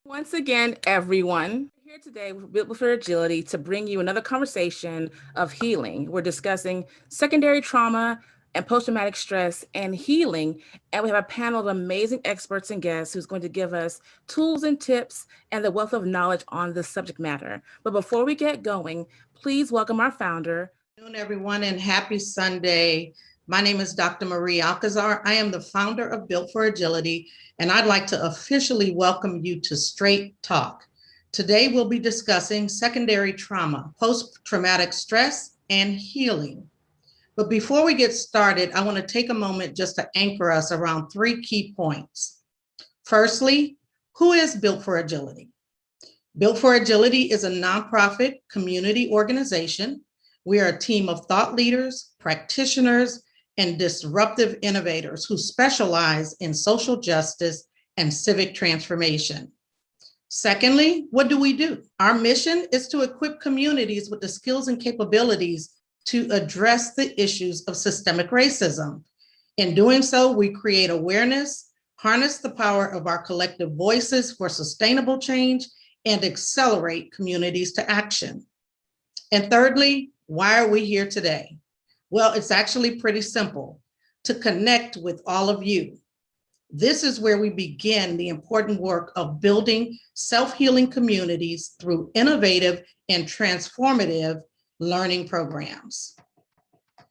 Once again, everyone, we're here today with Built for Agility to bring you another conversation of healing. We're discussing secondary trauma and post-traumatic stress and healing. And we have a panel of amazing experts and guests who's going to give us tools and tips and the wealth of knowledge on this subject matter. But before we get going, please welcome our founder. Good afternoon, everyone, and happy Sunday. My name is Dr. Marie Alcazar. I am the founder of Built for Agility, and I'd like to officially welcome you to Straight Talk. Today, we'll be discussing secondary trauma, post-traumatic stress, and healing. But before we get started, I want to take a moment just to anchor us around 3 key points. Firstly, who is Built for Agility? Built for Agility is a nonprofit community organization. We are a team of thought leaders, practitioners, and disruptive innovators who specialize in social justice and civic transformation. Secondly, what do? Our mission is to equip communities with the skills and capabilities to address the issues of systemic racism. In doing so, we create awareness, harness the power of our collective voices for sustainable change, and accelerate communities to action. And thirdly, why are we here today? Well, it's actually pretty simple: to connect with all of you. This is where we begin the important work of building self-healing communities through innovative and transformative learning programs.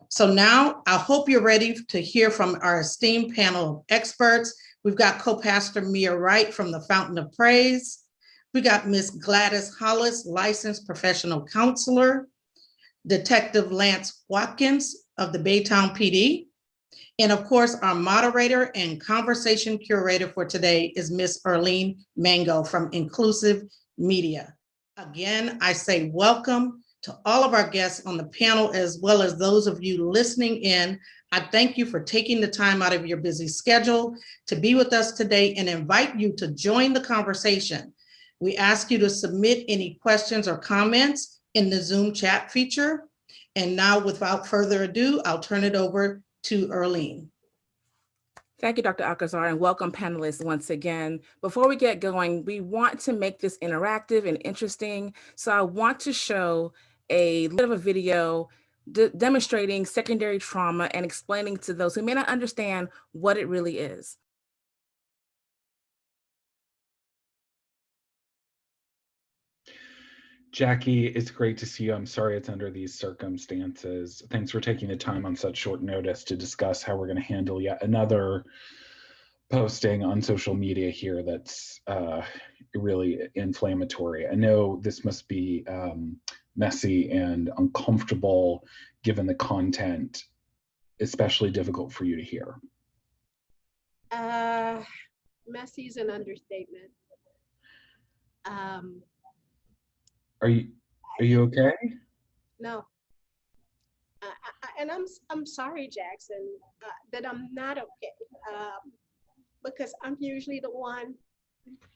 So now I hope you're ready to hear from our esteemed panel of experts. We've got co-pastor Mia Wright from the Fountain of Praise. We got Miss Gladys Hollis, licensed professional counselor, Detective Lance Watkins of the Baytown PD. And of course, our moderator and conversation curator for today is Miss Arlene Mango from Inclusive Media. Again, I say welcome to all of our guests on the panel, as well as those of you listening in. I thank you for taking the time out of your busy schedule to be with us today and invite you to join the conversation. We ask you to submit any questions or comments in the Zoom chat feature. And now, without further ado, I'll turn it over to Arlene. Thank you, Dr. Alcazar, and welcome panelists once again. Before we get going, we want to make this interactive and interesting. So I want to show a little of a video demonstrating secondary trauma and explaining to those who may not understand what it really is. Jackie, it's great to see you. I'm sorry it's under these circumstances. Thanks for taking the time on such short notice to discuss how we're going to handle yet another posting on social media here that's really inflammatory. I know this must be messy and uncomfortable given the content, especially difficult for you to hear. Messy is an understatement. Are you okay? No. And I'm sorry, Jackson, that I'm not okay, because I'm usually the one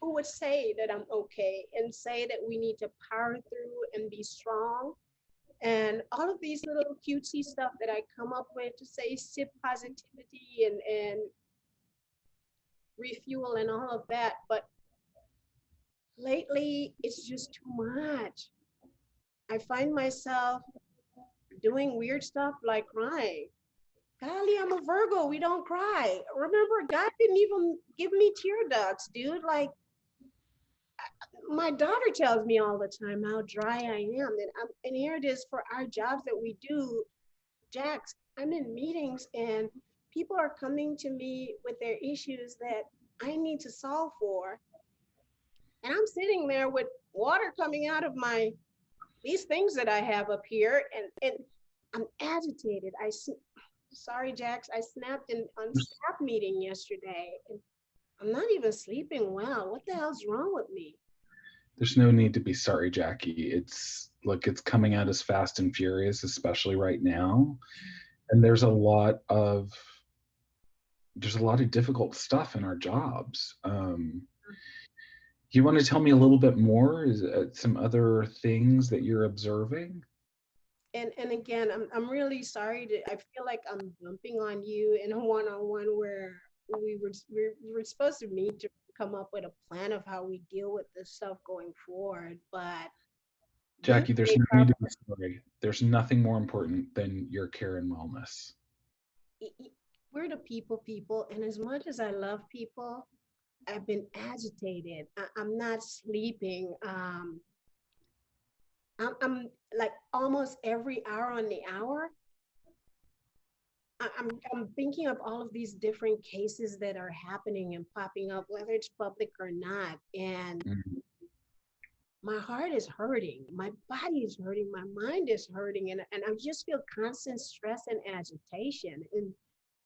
who would say that I'm okay and say that we need to power through and be strong. And all of these little cutesy stuff that I come up with to say sip positivity and refuel and all of that. But lately, it's just too much. I find myself doing weird stuff like crying. Golly, I'm a Virgo. We don't cry. Remember, God didn't even give me tear ducts, dude. Like, my daughter tells me all the time how dry I am. And here it is for our jobs that we do. Jax, I'm in meetings and people are coming to me with their issues that I need to solve for. And I'm sitting there with water coming out of these things that I have up here, and I'm agitated. Sorry, Jax, I snapped on staff meeting yesterday, and I'm not even sleeping well. What the hell's wrong with me? There's no need to be sorry, Jackie. It's coming out as fast and furious, especially right now. And there's a lot of difficult stuff in our jobs. You want to tell me a little bit more? Is some other things that you're observing? And again, I'm really sorry I feel like I'm dumping on you in a one-on-one where we were supposed to meet to come up with a plan of how we deal with this stuff going forward. But these Jackie, there's days no are need to be sorry. There's nothing more important than your care and wellness. we're the people, and as much as I love people, I've been agitated. I'm not sleeping. I'm like almost every hour on the hour. I'm thinking of all of these different cases that are happening and popping up, whether it's public or not. And Mhm. my heart is hurting, my body is hurting, my mind is hurting, and I just feel constant stress and agitation. And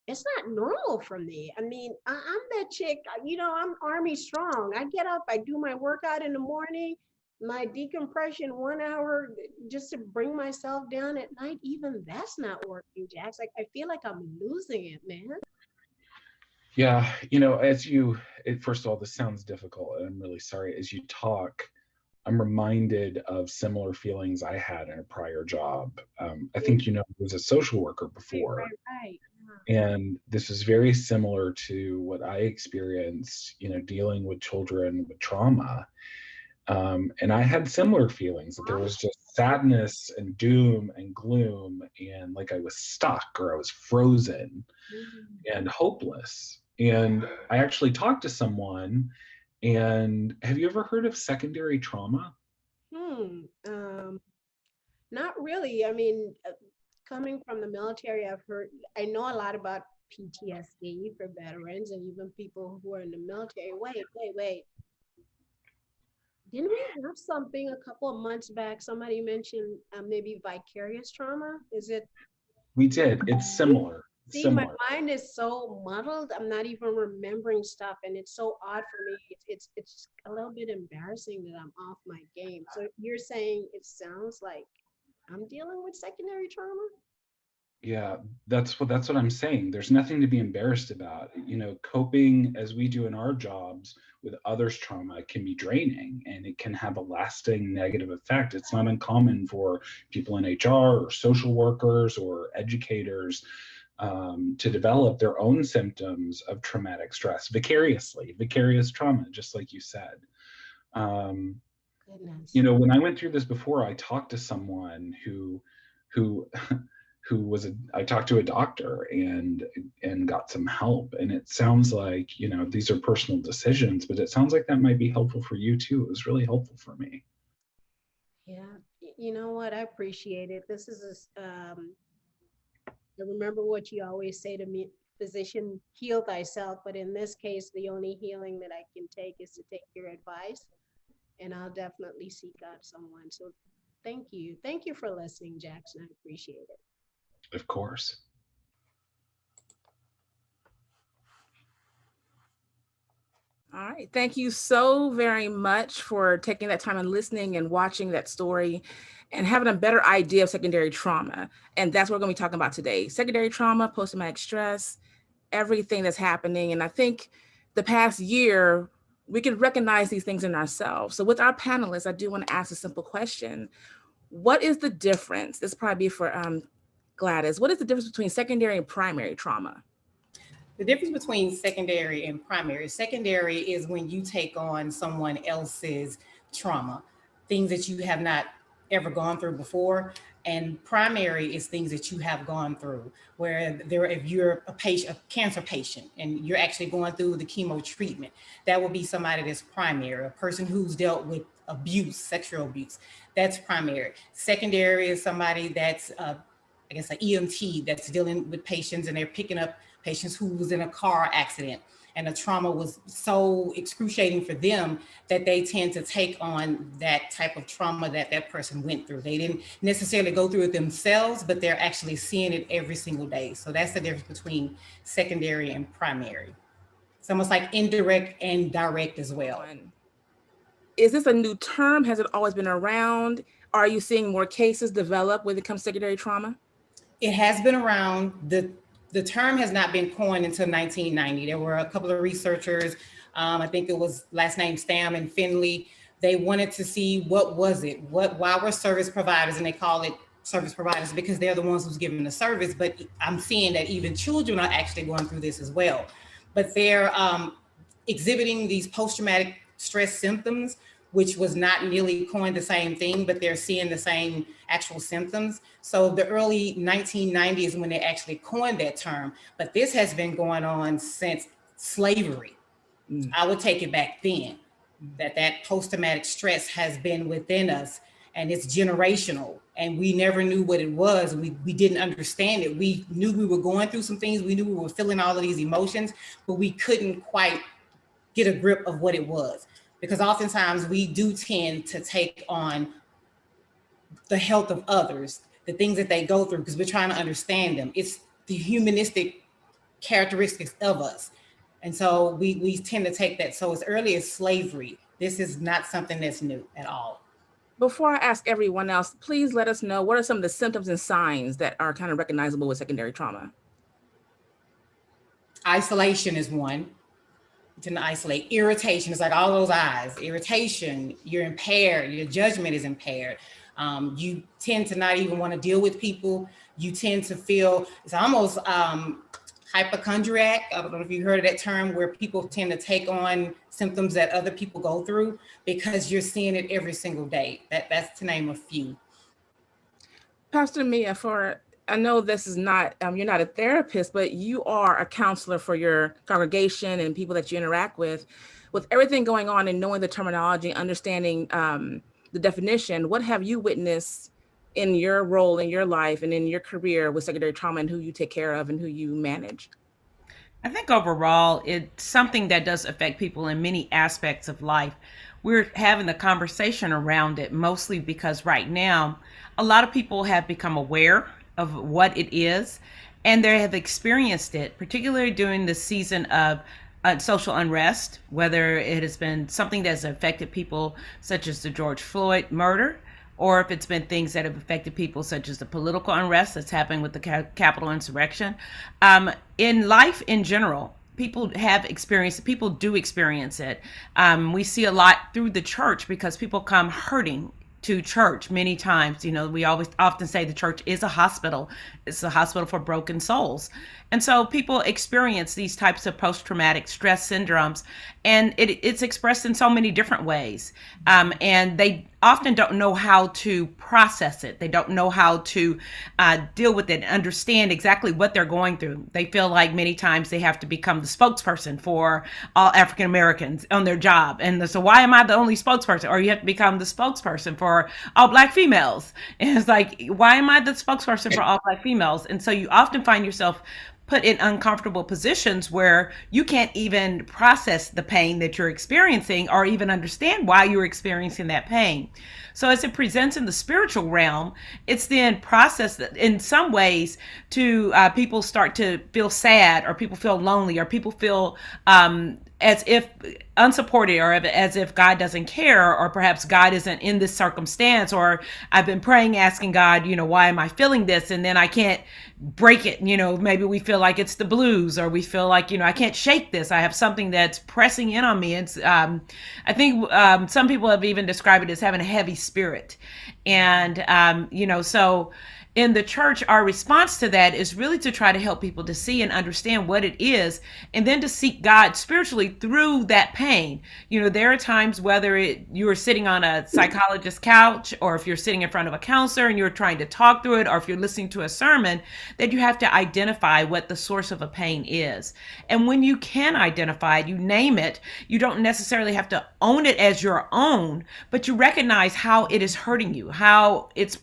it's not normal for me. I mean, I'm that chick, I'm army strong. I get up, I do my workout in the morning, my decompression 1 hour just to bring myself down at night. Even that's not working, Jax. Like, I feel like I'm losing it, man. Yeah, first of all, this sounds difficult, and I'm really sorry. As you talk, I'm reminded of similar feelings I had in a prior job. I think I was a social worker Right, before, right, right. and this is very similar to what I experienced, dealing with children with trauma. And I had similar feelings that there was just sadness and doom and gloom, and like I was stuck or I was frozen Mhm. and hopeless. And I actually talked to someone. And have you ever heard of secondary trauma? Hmm. Not really. I mean, coming from the military, I know a lot about PTSD for veterans and even people who are in the military. Wait. Didn't we have something a couple of months back? Somebody mentioned maybe vicarious trauma. Is it? We did. It's similar. It's See, my similar. mind is so muddled. I'm not even remembering stuff, and it's so odd for me. It's a little bit embarrassing that I'm off my game. So you're saying it sounds like I'm dealing with secondary trauma? Yeah, that's what I'm saying. There's nothing to be embarrassed about. Coping as we do in our jobs with others' trauma can be draining, and it can have a lasting negative effect. It's not uncommon for people in HR or social workers or educators to develop their own symptoms of traumatic stress vicarious trauma, just like you said. Um, Goodness. when I went through this before, I talked to someone who I talked to a doctor and got some help. And it sounds like, these are personal decisions, but it sounds like that might be helpful for you too. It was really helpful for me. Yeah, you know what? I appreciate it. I remember what you always say to me, physician, heal thyself. But in this case, the only healing that I can take is to take your advice, and I'll definitely seek out someone. So thank you. Thank you for listening, Jackson. I appreciate it. Of course. All right. Thank you so very much for taking that time and listening and watching that story and having a better idea of secondary trauma. And that's what we're going to be talking about today. Secondary trauma, post-traumatic stress, everything that's happening. And I think the past year, we can recognize these things in ourselves. So with our panelists, I do want to ask a simple question. What is the difference? This will probably be for Gladys. What is the difference between secondary and primary trauma? The difference between secondary is when you take on someone else's trauma, things that you have not ever gone through before. And primary is things that you have gone through, where if you're a cancer patient, and you're actually going through the chemo treatment, that will be somebody that's primary. A person who's dealt with abuse, sexual abuse, that's primary. Secondary is somebody that's I guess, an EMT that's dealing with patients, and they're picking up patients who was in a car accident, and the trauma was so excruciating for them that they tend to take on that type of trauma that that person went through. They didn't necessarily go through it themselves, but they're actually seeing it every single day. So that's the difference between secondary and primary. It's almost like indirect and direct as well. Is this a new term? Has it always been around? Are you seeing more cases develop when it comes to secondary trauma? It has been around. The term has not been coined until 1990. There were a couple of researchers, I think it was last name Stam and Finley. They wanted to see what was it, why were service providers, and they call it service providers because they're the ones who's giving the service. But I'm seeing that even children are actually going through this as well. But they're exhibiting these post-traumatic stress symptoms, which was not nearly coined the same thing, but they're seeing the same actual symptoms. So the early 1990s when they actually coined that term, but this has been going on since slavery. I would take it back then, that post-traumatic stress has been within us, and it's generational, and we never knew what it was. We didn't understand it. We knew we were going through some things. We knew we were feeling all of these emotions, but we couldn't quite get a grip of what it was. Because oftentimes we do tend to take on the health of others, the things that they go through, because we're trying to understand them. It's the humanistic characteristics of us. And so we tend to take that. So as early as slavery, this is not something that's new at all. Before I ask everyone else, please let us know what are some of the symptoms and signs that are kind of recognizable with secondary trauma? Isolation is one. You tend to isolate. Irritation is like all those eyes. Irritation, you're impaired. Your judgment is impaired. You tend to not even want to deal with people. You tend to feel, it's almost hypochondriac. I don't know if you heard of that term, where people tend to take on symptoms that other people go through because you're seeing it every single day. That's to name a few. Pastor Mia, I know this is not, you're not a therapist, but you are a counselor for your congregation and people that you interact with. With everything going on and knowing the terminology, understanding the definition, what have you witnessed in your role in your life and in your career with secondary trauma and who you take care of and who you manage? I think overall, it's something that does affect people in many aspects of life. We're having the conversation around it mostly because right now, a lot of people have become aware of what it is, and they have experienced it, particularly during the season of social unrest, whether it has been something that's affected people such as the George Floyd murder, or if it's been things that have affected people such as the political unrest that's happening with the Capitol insurrection. In life in general, people do experience it. We see a lot through the church because people come hurting to church many times. We often say the church is a hospital. It's a hospital for broken souls. And so people experience these types of post-traumatic stress syndromes, and it's expressed in so many different ways. And they often don't know how to process it. They don't know how to deal with it and understand exactly what they're going through. They feel like many times they have to become the spokesperson for all African Americans on their job. And so why am I the only spokesperson? Or you have to become the spokesperson for all Black females. And it's like, why am I the spokesperson for all Black females? And so you often find yourself put in uncomfortable positions where you can't even process the pain that you're experiencing or even understand why you're experiencing that pain. So as it presents in the spiritual realm, it's then processed in some ways to people start to feel sad, or people feel lonely, or people feel as if unsupported, or as if God doesn't care, or perhaps God isn't in this circumstance, or I've been praying, asking God, why am I feeling this? And then I can't break it. Maybe we feel like it's the blues, or we feel like, I can't shake this. I have something that's pressing in on me. It's, I think some people have even described it as having a heavy spirit. And, so in the church, our response to that is really to try to help people to see and understand what it is, and then to seek God spiritually through that pain. There are times, whether you're sitting on a psychologist's couch, or if you're sitting in front of a counselor and you're trying to talk through it, or if you're listening to a sermon, that you have to identify what the source of a pain is. And when you can identify it, you name it, you don't necessarily have to own it as your own, but you recognize how it is hurting you, how it's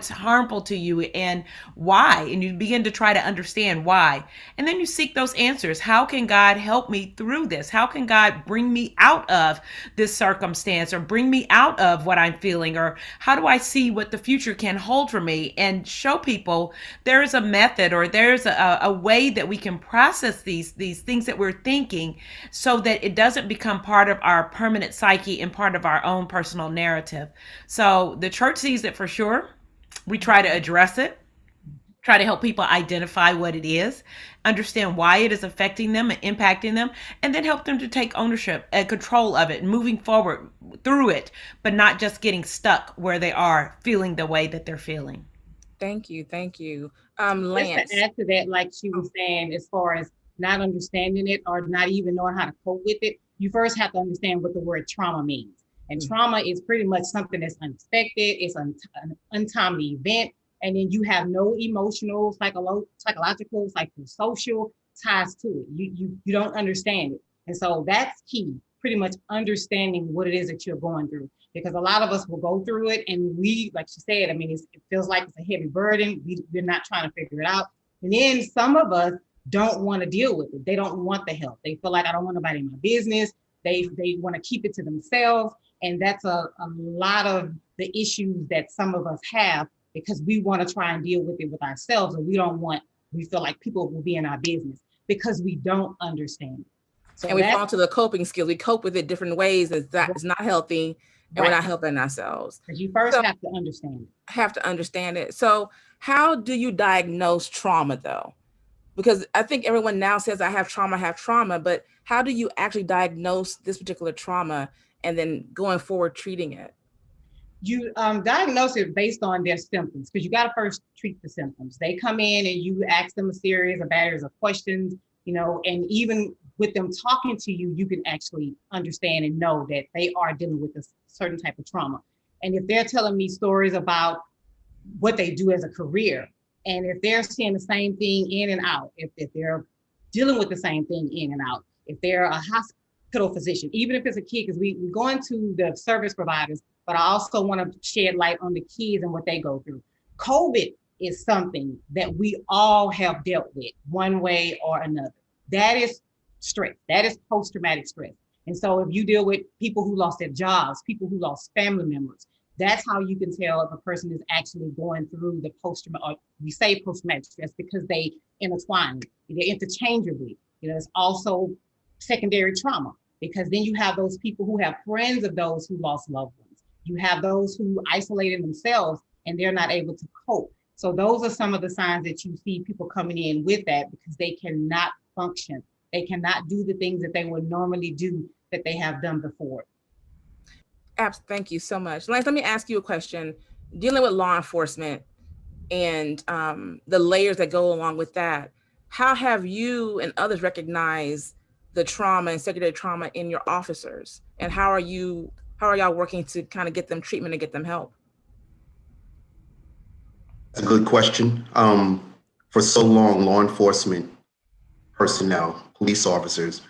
harmful to to you and why, and you begin to try to understand why. And then you seek those answers. How can God help me through this? How can God bring me out of this circumstance or bring me out of what I'm feeling? Or how do I see what the future can hold for me? And show people there is a method, or there's a way that we can process these things that we're thinking, so that it doesn't become part of our permanent psyche and part of our own personal narrative. So the church sees it for sure. We try to address it, try to help people identify what it is, understand why it is affecting them and impacting them, and then help them to take ownership and control of it, moving forward through it, but not just getting stuck where they are feeling the way that they're feeling. Thank you. Thank you. Just Lance. to add to that, like she was saying, as far as not understanding it or not even knowing how to cope with it, you first have to understand what the word trauma means. And trauma is pretty much something that's unexpected. It's an untimely event. And then you have no emotional, psychological, social ties to it. You don't understand it. And so that's key, pretty much understanding what it is that you're going through. Because a lot of us will go through it and we, like she said, I mean, it feels like it's a heavy burden. We're not trying to figure it out. And then some of us don't want to deal with it. They don't want the help. They feel like, I don't want nobody in my business. They want to keep it to themselves. And that's a lot of the issues that some of us have, because we want to try and deal with it with ourselves. And we feel like people will be in our business because we don't understand it. So and we fall to the coping skills. We cope with it different ways. It's not healthy. And we're not helping ourselves. Because you first have to understand it. Have to understand it. So how do you diagnose trauma though? Because I think everyone now says I have trauma, but how do you actually diagnose this particular trauma and then going forward treating it? You diagnose it based on their symptoms, because you got to first treat the symptoms. They come in and you ask them a series of questions, and even with them talking to you, you can actually understand and know that they are dealing with a certain type of trauma. And if they're telling me stories about what they do as a career, and if they're seeing the same thing in and out, if they're dealing with the same thing in and out, if they're a hospital physician, even if it's a kid, because we go into the service providers, but I also want to shed light on the kids and what they go through. COVID is something that we all have dealt with one way or another. That is stress. That is post-traumatic stress. And so if you deal with people who lost their jobs, people who lost family members, that's how you can tell if a person is actually going through the post-traumatic, or we say post-traumatic stress because they intertwine, they're interchangeably. It's also secondary trauma, because then you have those people who have friends of those who lost loved ones. You have those who isolated themselves and they're not able to cope. So those are some of the signs that you see people coming in with that, because they cannot function. They cannot do the things that they would normally do that they have done before. Thank you so much. Lance, let me ask you a question. Dealing with law enforcement and the layers that go along with that, how have you and others recognized the trauma and secondary trauma in your officers? And how are y'all working to kind of get them treatment and get them help? A good question. For so long, law enforcement personnel, police officers,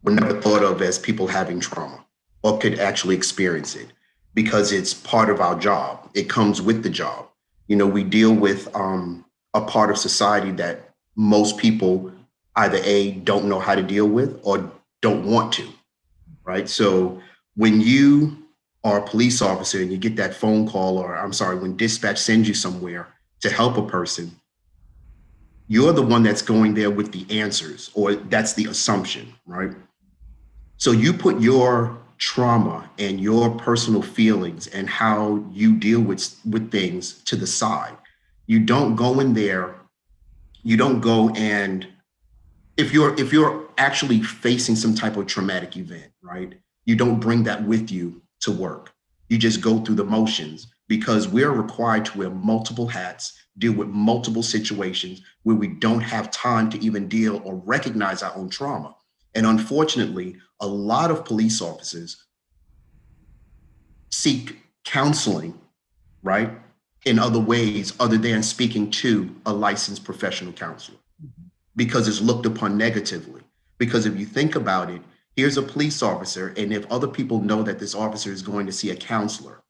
were never thought of as people having trauma or could actually experience it, because it's part of our job. It comes with the job. We deal with a part of society that most people either A, don't know how to deal with or don't want to, right? So when you are a police officer and you get that phone call, or when dispatch sends you somewhere to help a person, you're the one that's going there with the answers, or that's the assumption, right? So you put your trauma and your personal feelings and how you deal with things to the side. You don't go in there. You don't go, and if you're actually facing some type of traumatic event, right? You don't bring that with you to work. You just go through the motions, because we're required to wear multiple hats, deal with multiple situations where we don't have time to even deal or recognize our own trauma. And unfortunately, a lot of police officers seek counseling, right, in other ways other than speaking to a licensed professional counselor, because it's looked upon negatively. Because if you think about it, here's a police officer, and if other people know that this officer is going to see a counselor,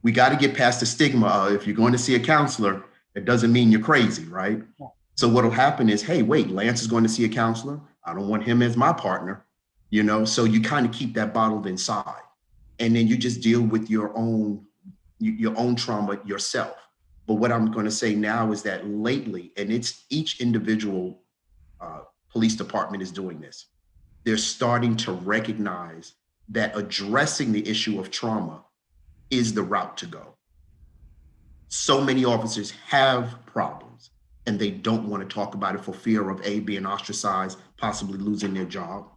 we got to get past the stigma of, if you're going to see a counselor, It doesn't mean you're crazy, right? Yeah. So what'll happen is, hey, wait, Lance is going to see a counselor. I don't want him as my partner, so you kind of keep that bottled inside. And then you just deal with your own trauma yourself. But what I'm going to say now is that lately, and it's each individual police department is doing this, they're starting to recognize that addressing the issue of trauma is the route to go. So many officers have problems and they don't want to talk about it for fear of being ostracized, possibly losing their job.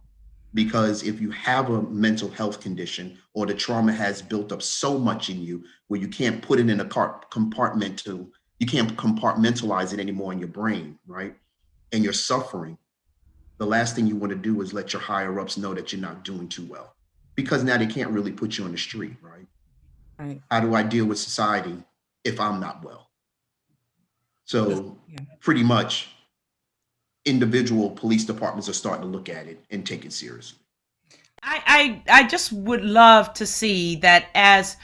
Because if you have a mental health condition or the trauma has built up so much in you where you can't put it in a you can't compartmentalize it anymore in your brain, right? And you're suffering, the last thing you want to do is let your higher ups know that you're not doing too well, because now they can't really put you on the street, right? Right. How do I deal with society if I'm not well? So pretty much individual police departments are starting to look at it and take it seriously. I just would love to see that as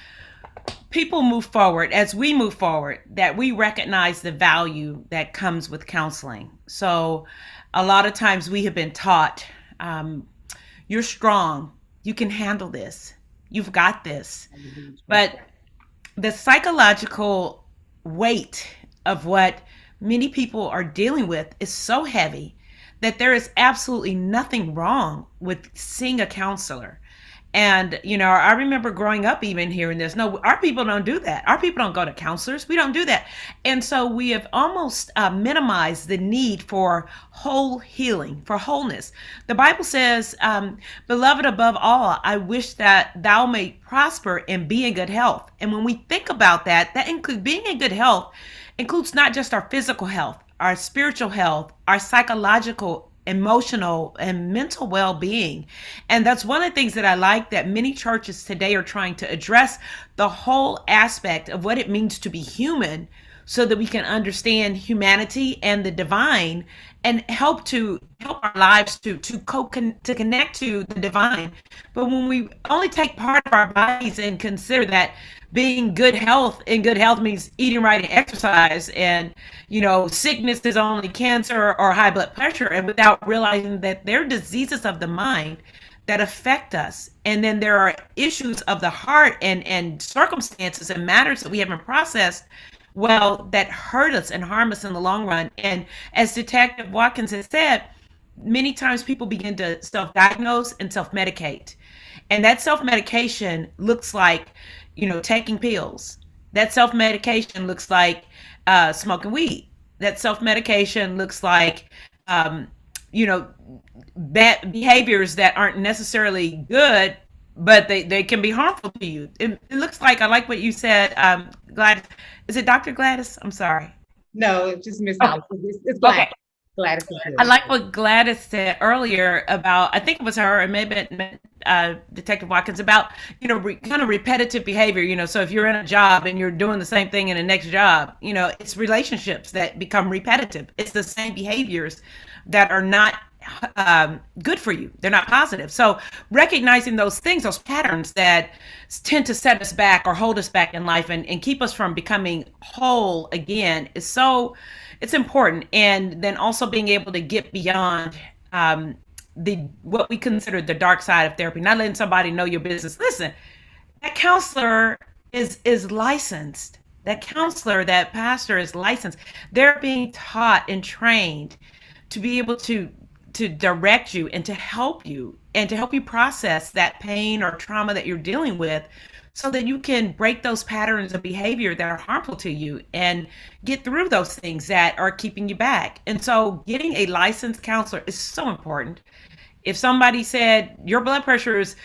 people move forward, as we move forward, that we recognize the value that comes with counseling. So a lot of times we have been taught, you're strong, you can handle this, you've got this. But the psychological weight of what many people are dealing with is so heavy that there is absolutely nothing wrong with seeing a counselor. And, I remember growing up even hearing this. No, our people don't do that. Our people don't go to counselors. We don't do that. And so we have almost minimized the need for whole healing, for wholeness. The Bible says, beloved, above all, I wish that thou may prosper and be in good health. And when we think about that, that includes being in good health, includes not just our physical health, our spiritual health, our psychological, emotional, and mental well-being. And that's one of the things that I like, that many churches today are trying to address the whole aspect of what it means to be human, so that we can understand humanity and the divine, and help our lives to connect to the divine. But when we only take part of our bodies and consider that being good health, and good health means eating right and exercise, and sickness is only cancer or high blood pressure, and without realizing that they're diseases of the mind that affect us. And then there are issues of the heart and circumstances and matters that we haven't processed well, that hurt us and harm us in the long run. And as Detective Watkins has said, many times people begin to self-diagnose and self-medicate. And that self-medication looks like, taking pills. That self-medication looks like smoking weed. That self-medication looks like, bad behaviors that aren't necessarily good, but they can be harmful to you. It looks like, I like what you said, Gladys. Is it Dr. Gladys? I'm sorry. No, it's just Miss Oh. It's Gladys. Okay. Gladys is good. I like what Gladys said earlier about, I think it was her, or maybe Detective Watkins, about, kind of repetitive behavior. So if you're in a job and you're doing the same thing in the next job, it's relationships that become repetitive. It's the same behaviors that are not good for you. They're not positive. So recognizing those things, those patterns that tend to set us back or hold us back in life, and keep us from becoming whole again, it's important. And then also being able to get beyond what we consider the dark side of therapy, not letting somebody know your business. Listen, that counselor is licensed. That counselor, that pastor is licensed. They're being taught and trained to be able to direct you and to help you process that pain or trauma that you're dealing with, so that you can break those patterns of behavior that are harmful to you and get through those things that are keeping you back. And so getting a licensed counselor is so important. If somebody said your blood pressure is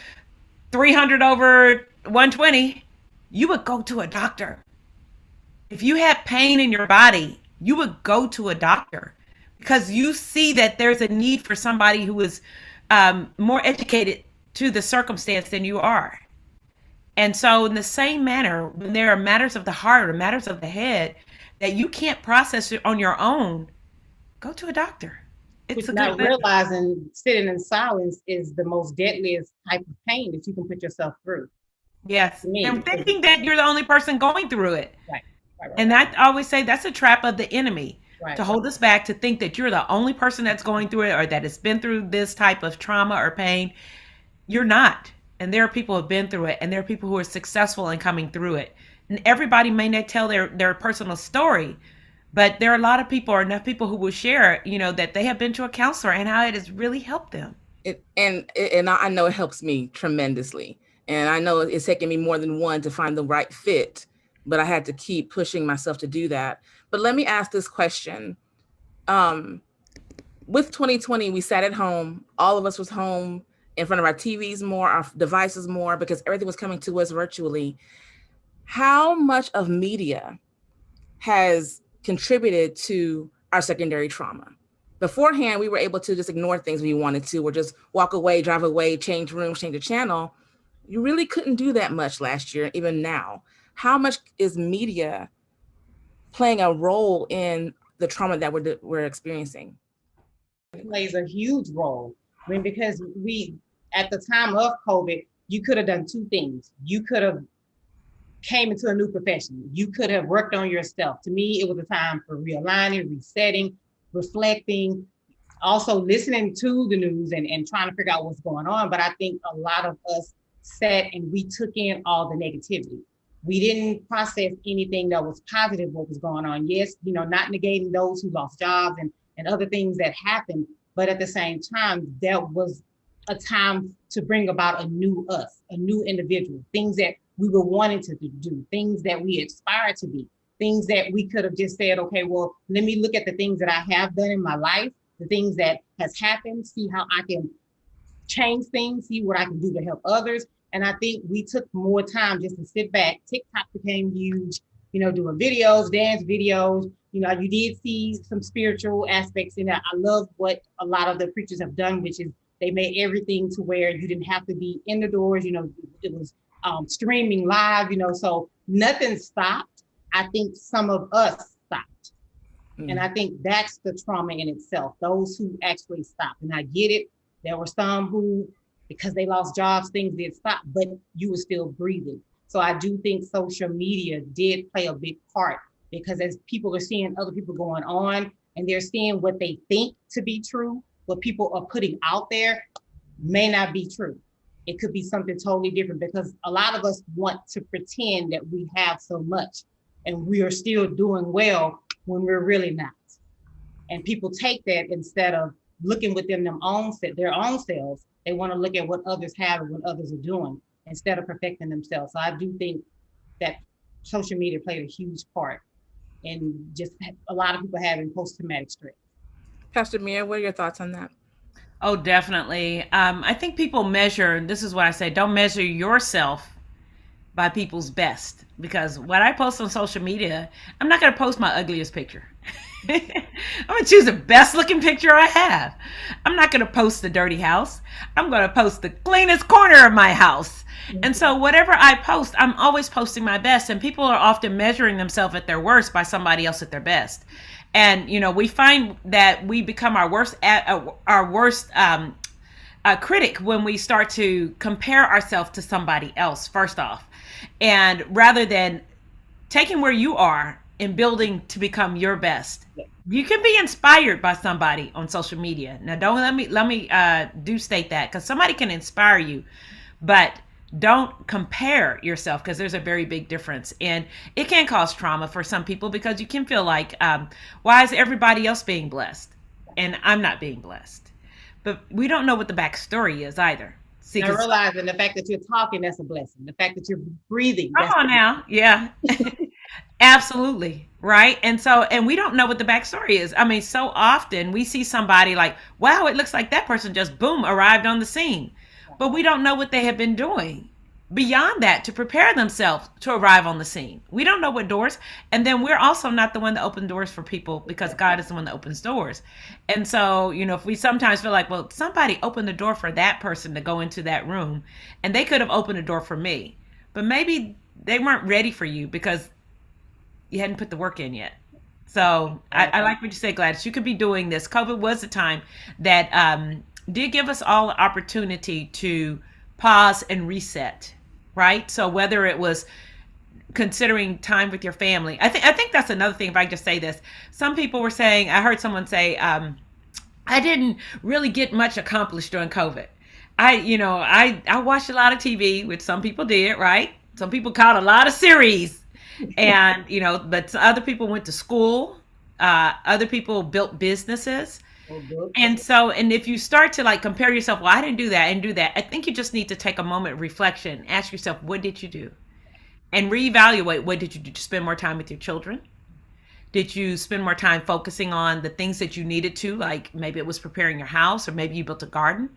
300 over 120, you would go to a doctor. If you have pain in your body, you would go to a doctor, because you see that there's a need for somebody who is more educated to the circumstance than you are. And so in the same manner, when there are matters of the heart or matters of the head that you can't process it on your own, go to a doctor. It's not realizing sitting in silence is the most deadliest type of pain that you can put yourself through. Yes. And thinking that you're the only person going through it. Right. And I always say that's a trap of the enemy, Right. to hold us back, to think that you're the only person that's going through it or that has been through this type of trauma or pain. You're not. And there are people who have been through it, and there are people who are successful in coming through it. And everybody may not tell their personal story, but there are a lot of people, or enough people, who will share, that they have been to a counselor and how it has really helped them. And I know it helps me tremendously. And I know it's taken me more than one to find the right fit, but I had to keep pushing myself to do that. But let me ask this question. With 2020, we sat at home. All of us was home in front of our TVs more, our devices more, because everything was coming to us virtually. How much of media has contributed to our secondary trauma? Beforehand, we were able to just ignore things when you wanted to, or just walk away, drive away, change rooms, change the channel. You really couldn't do that much last year, even now. How much is media playing a role in the trauma that we're experiencing? It plays a huge role. I mean, because at the time of COVID, you could have done two things. You could have came into a new profession. You could have worked on yourself. To me, it was a time for realigning, resetting, reflecting, also listening to the news and trying to figure out what's going on. But I think a lot of us sat and we took in all the negativity. We didn't process anything that was positive, what was going on. Yes, not negating those who lost jobs and other things that happened. But at the same time, that was a time to bring about a new us, a new individual, things that we were wanting to do, things that we aspired to be, things that we could have just said, okay, well, let me look at the things that I have done in my life, the things that has happened, see how I can change things, see what I can do to help others. And I think we took more time just to sit back. TikTok became huge, doing videos, dance videos. You did see some spiritual aspects in that. I love what a lot of the preachers have done, which is they made everything to where you didn't have to be in the doors. It was streaming live, so nothing stopped. I think some of us stopped. And I think that's the trauma in itself, those who actually stopped. And I get it. There were some who, because they lost jobs, things did stop, but you were still breathing. So I do think social media did play a big part, because as people are seeing other people going on and they're seeing what they think to be true, what people are putting out there may not be true. It could be something totally different, because a lot of us want to pretend that we have so much and we are still doing well when we're really not. And people take that, instead of looking within their own selves, they want to look at what others have and what others are doing instead of perfecting themselves. So I do think that social media played a huge part in just a lot of people having post-traumatic stress. Pastor Mia, what are your thoughts on that? Oh, definitely. I think people measure, this is what I say, don't measure yourself by people's best. Because what I post on social media, I'm not going to post my ugliest picture. I'm going to choose the best looking picture I have. I'm not going to post the dirty house. I'm going to post the cleanest corner of my house. And so whatever I post, I'm always posting my best. And people are often measuring themselves at their worst by somebody else at their best. And, we find that we become our worst critic when we start to compare ourselves to somebody else, first off. And rather than taking where you are and building to become your best, you can be inspired by somebody on social media. Now, don't let me do state that, because somebody can inspire you, but don't compare yourself, because there's a very big difference, and it can cause trauma for some people, because you can feel like, why is everybody else being blessed and I'm not being blessed? But we don't know what the backstory is either. See, now realizing the fact that you're talking, that's a blessing. The fact that you're breathing. Come on now. Yeah. Absolutely. Right. And we don't know what the backstory is. I mean, so often we see somebody like, wow, it looks like that person just boom, arrived on the scene. But we don't know what they have been doing beyond that to prepare themselves to arrive on the scene. We don't know what doors. And then we're also not the one that opened doors for people, because God is the one that opens doors. And so, if we sometimes feel like, well, somebody opened the door for that person to go into that room, and they could have opened a door for me, but maybe they weren't ready for you because you hadn't put the work in yet. So I like what you said, Gladys. You could be doing this. COVID was a time that did give us all the opportunity to pause and reset, right? So whether it was considering time with your family. I think that's another thing. If I just say this, some people were saying, I heard someone say, I didn't really get much accomplished during COVID. I watched a lot of TV, which some people did, right? Some people caught a lot of series, and but other people went to school. Other people built businesses. And if you start to like compare yourself, well, I didn't do that and do that. I think you just need to take a moment of reflection, ask yourself, what did you do? And reevaluate, what did you do? Did you spend more time with your children? Did you spend more time focusing on the things that you needed to, like maybe it was preparing your house or maybe you built a garden?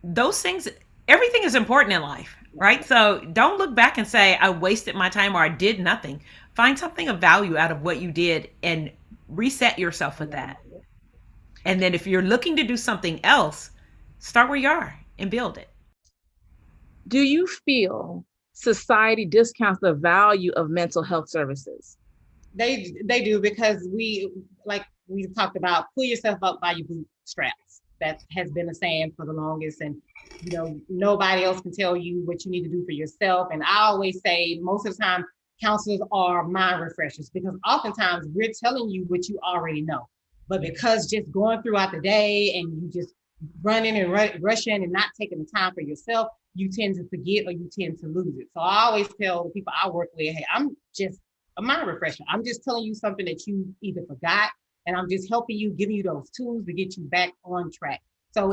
Those things, everything is important in life, right? So don't look back and say, I wasted my time or I did nothing. Find something of value out of what you did and reset yourself with that. And then if you're looking to do something else, start where you are and build it. Do you feel society discounts the value of mental health services? They do, because like we talked about, pull yourself up by your bootstraps. That has been a saying for the longest, and nobody else can tell you what you need to do for yourself. And I always say, most of the time, counselors are mind refreshers, because oftentimes we're telling you what you already know. But because just going throughout the day and you just running and rushing and not taking the time for yourself, you tend to forget or you tend to lose it. So I always tell the people I work with, hey, I'm just a mind refresher. I'm just telling you something that you either forgot, and I'm just helping you, giving you those tools to get you back on track. So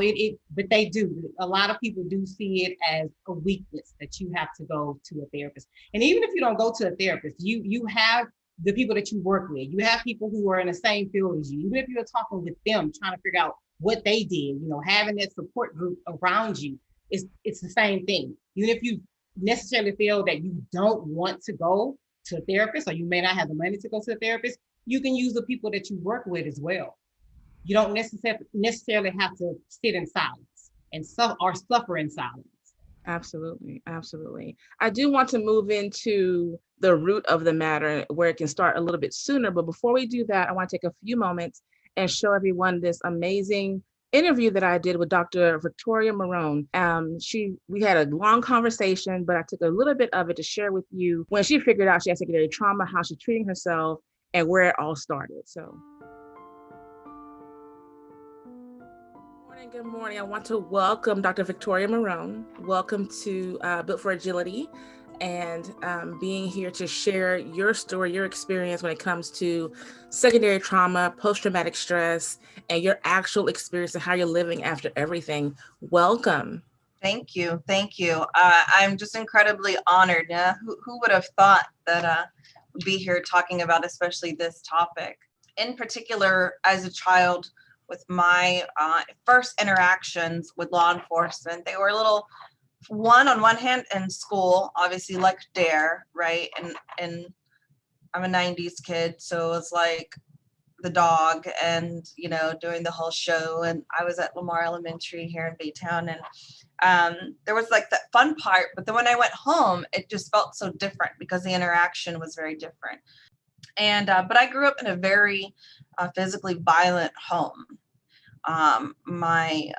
but they do. A lot of people do see it as a weakness that you have to go to a therapist. And even if you don't go to a therapist, you have the people that you work with. You have people who are in the same field as you. Even if you're talking with them, trying to figure out what they did, having that support group around you, it's the same thing. Even if you necessarily feel that you don't want to go to a therapist, or you may not have the money to go to a therapist, you can use the people that you work with as well. You don't necessarily have to sit in silence and suffer in silence. Absolutely. Absolutely. I do want to move into the root of the matter where it can start a little bit sooner. But before we do that, I want to take a few moments and show everyone this amazing interview that I did with Dr. Victoria Marron. We had a long conversation, but I took a little bit of it to share with you when she figured out she had secondary trauma, how she's treating herself, and where it all started. So. Good morning. I want to welcome Dr. Victoria Marron. Welcome to Built for Agility, and being here to share your story, your experience when it comes to secondary trauma, post-traumatic stress, and your actual experience and how you're living after everything. Welcome. Thank you. Thank you. I'm just incredibly honored. Who would have thought that we'd be here talking about especially this topic? In particular, as a child, with my first interactions with law enforcement, they were a little, on one hand, in school, obviously, like DARE, right? And I'm a 90s kid, so it's like the dog and, doing the whole show. And I was at Lamar Elementary here in Baytown, and there was like that fun part. But then when I went home, it just felt so different because the interaction was very different. And but I grew up in a very physically violent home. My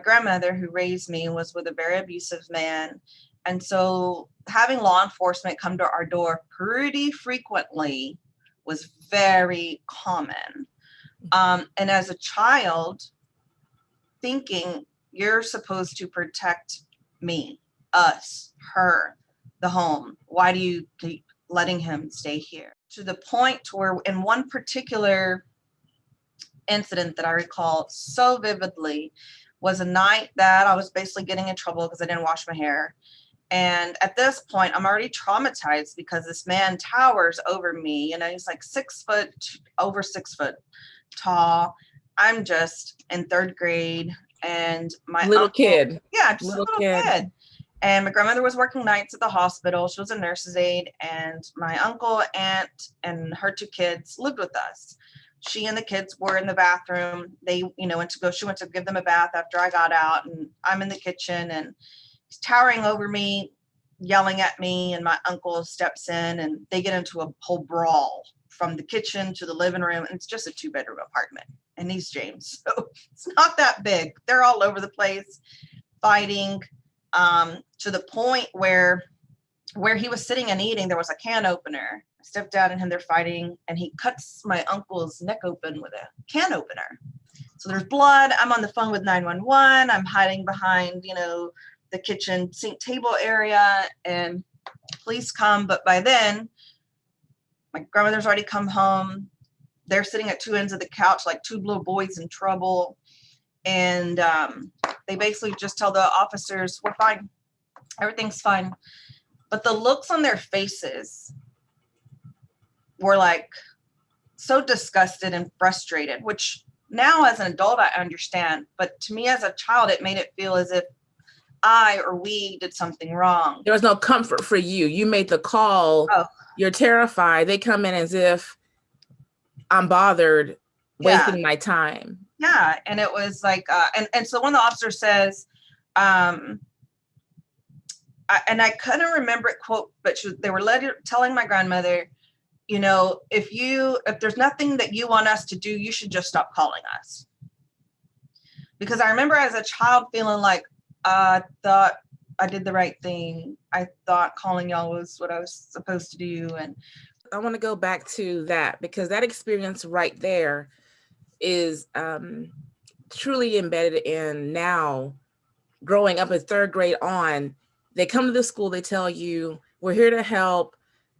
grandmother, who raised me, was with a very abusive man, and so having law enforcement come to our door pretty frequently was very common. And as a child, thinking you're supposed to protect me, us, her, the home. Why do you keep letting him stay here? To the point where in one particular incident that I recall so vividly was a night that I was basically getting in trouble because I didn't wash my hair. And at this point, I'm already traumatized because this man towers over me. He's like over 6 foot tall. I'm just in 3rd grade, and my little kid. Yeah, just a little kid. And my grandmother was working nights at the hospital. She was a nurse's aide, and my uncle, aunt, and her 2 kids lived with us. She and the kids were in the bathroom. She went to give them a bath after I got out, and I'm in the kitchen, and he's towering over me, yelling at me, and my uncle steps in, and they get into a whole brawl from the kitchen to the living room, and it's just a 2-bedroom apartment in East James, so it's not that big. They're all over the place fighting, to the point where where he was sitting and eating, there was a can opener. I stepped out and him, they're fighting, and he cuts my uncle's neck open with a can opener. So there's blood. I'm on the phone with 911. I'm hiding behind, the kitchen sink table area, and police come. But by then, my grandmother's already come home. They're sitting at two ends of the couch like two little boys in trouble. And they basically just tell the officers, we're fine. Everything's fine. But the looks on their faces were like so disgusted and frustrated, which now as an adult, I understand. But to me as a child, it made it feel as if I or we did something wrong. There was no comfort for you. You made the call. Oh. You're terrified. They come in as if I'm bothered, wasting my time. Yeah. And it was like, and so one of the officers says, and I couldn't remember it quote, but they were telling my grandmother, if there's nothing that you want us to do, you should just stop calling us. Because I remember as a child feeling like, I thought I did the right thing. I thought calling y'all was what I was supposed to do. And I want to go back to that, because that experience right there is truly embedded in now. Growing up in third grade on, they come to the school, they tell you, we're here to help.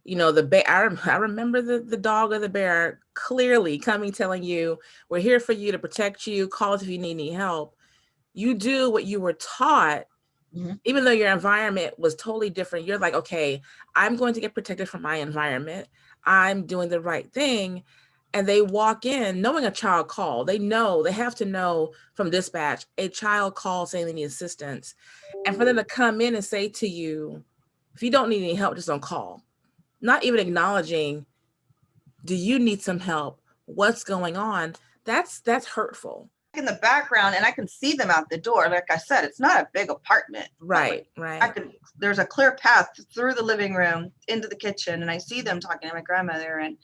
I remember the dog or the bear clearly coming, telling you, we're here for you to protect you, call us if you need any help. You do what you were taught, even though your environment was totally different. You're like, okay, I'm going to get protected from my environment. I'm doing the right thing. And they walk in knowing a child called. They have to know from dispatch, a child called saying they need assistance. And for them to come in and say to you, if you don't need any help, just don't call. Not even acknowledging, do you need some help? What's going on? That's hurtful. In the background, and I can see them out the door. Like I said, it's not a big apartment. Right. There's a clear path through the living room into the kitchen, and I see them talking to my grandmother. And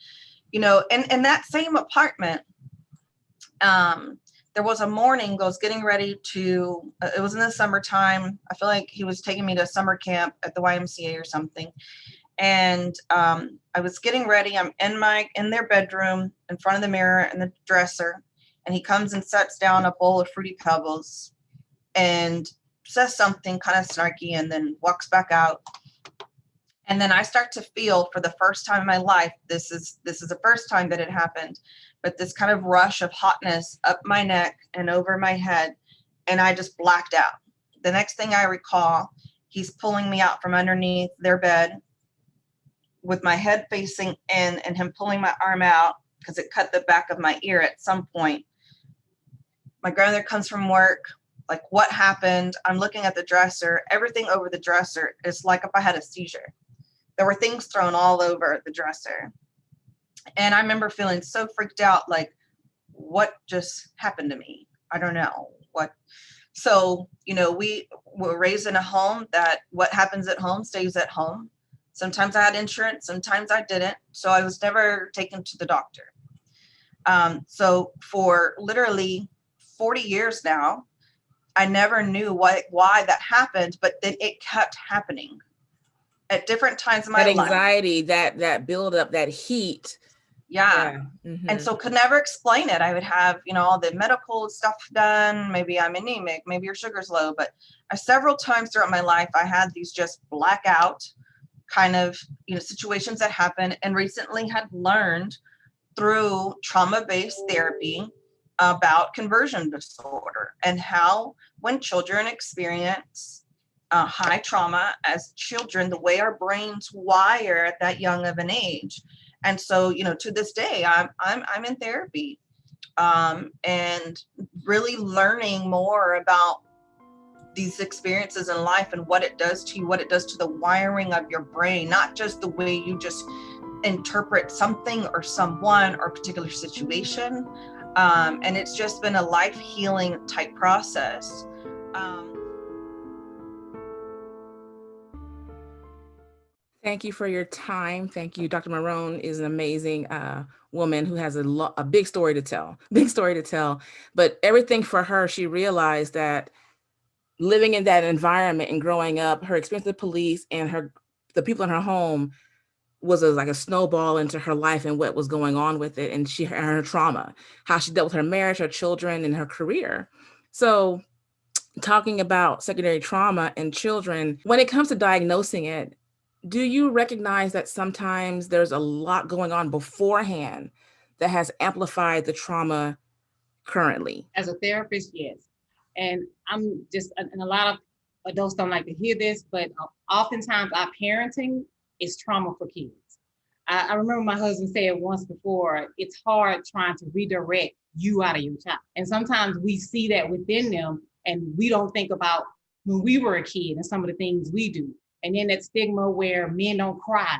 and in that same apartment, there was a morning I was getting ready to, it was in the summertime. I feel like he was taking me to summer camp at the YMCA or something. And I was getting ready. I'm in their bedroom in front of the mirror and the dresser. And he comes and sets down a bowl of Fruity Pebbles and says something kind of snarky and then walks back out. And then I start to feel, for the first time in my life, this is the first time that it happened, but this kind of rush of hotness up my neck and over my head. And I just blacked out. The next thing I recall, he's pulling me out from underneath their bed with my head facing in and him pulling my arm out because it cut the back of my ear at some point. My grandmother comes from work, like, what happened? I'm looking at the dresser. Everything over the dresser is like if I had a seizure. There were things thrown all over the dresser. And I remember feeling so freaked out, like, what just happened to me? I don't know what. So, we were raised in a home that what happens at home stays at home. Sometimes I had insurance, sometimes I didn't. So I was never taken to the doctor. So for literally 40 years now, I never knew why that happened, but then it kept happening at different times in my life. That anxiety, that buildup, that heat. Yeah. And so could never explain it. I would have, all the medical stuff done. Maybe I'm anemic, maybe your sugar's low, but several times throughout my life, I had these just blackout kind of, situations that happen, and recently had learned through trauma-based therapy about conversion disorder and how when children experience high trauma as children, the way our brains wire at that young of an age. And so, to this day, I'm in therapy and really learning more about these experiences in life and what it does to you, what it does to the wiring of your brain, not just the way you just interpret something or someone or a particular situation. And it's just been a life healing type process. Thank you for your time. Thank you. Dr. Marron is an amazing woman who has a big story to tell, but everything for her, she realized that living in that environment and growing up, her experience with police and her the people in her home was like a snowball into her life and what was going on with it, and her trauma, how she dealt with her marriage, her children, and her career. So talking about secondary trauma in children, when it comes to diagnosing it, do you recognize that sometimes there's a lot going on beforehand that has amplified the trauma currently? As a therapist, yes. And and a lot of adults don't like to hear this, but oftentimes our parenting is trauma for kids. I remember my husband said once before, it's hard trying to redirect you out of your child. And sometimes we see that within them and we don't think about when we were a kid and some of the things we do. And then that stigma where men don't cry,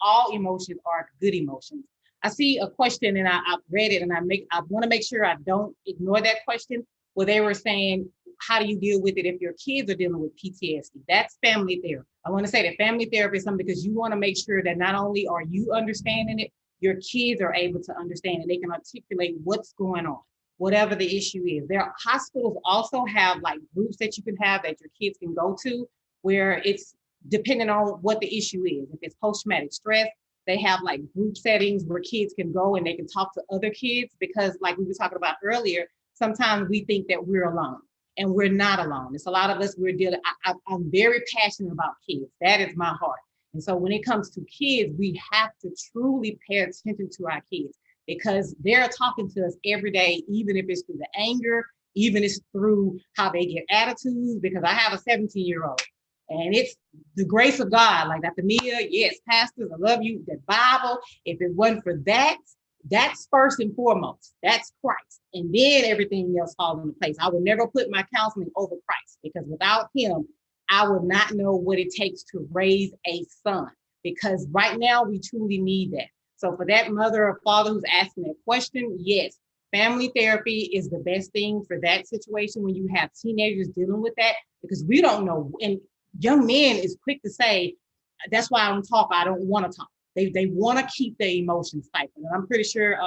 all emotions are good emotions. I see a question and I've read it and I want to make sure I don't ignore that question where they were saying, how do you deal with it if your kids are dealing with PTSD? That's family therapy. I want to say that family therapy is something because you want to make sure that not only are you understanding it, your kids are able to understand and they can articulate what's going on, whatever the issue is. Hospitals also have like groups that you can have that your kids can go to where it's depending on what the issue is. If it's post-traumatic stress, they have like group settings where kids can go and they can talk to other kids because like we were talking about earlier, sometimes we think that we're alone and we're not alone. It's a lot of us, I'm very passionate about kids. That is my heart. And so when it comes to kids, we have to truly pay attention to our kids because they're talking to us every day, even if it's through the anger, even if it's through how they get attitudes, because I have a 17-year-old. And it's the grace of God, like Dr. Mia, yes, pastors, I love you, the Bible. If it wasn't for that, that's first and foremost. That's Christ. And then everything else falls into place. I would never put my counseling over Christ because without him, I would not know what it takes to raise a son because right now we truly need that. So for that mother or father who's asking that question, yes, family therapy is the best thing for that situation when you have teenagers dealing with that because we don't know. And young men is quick to say, that's why I don't talk. I don't want to talk. They want to keep their emotions stifled. And I'm pretty sure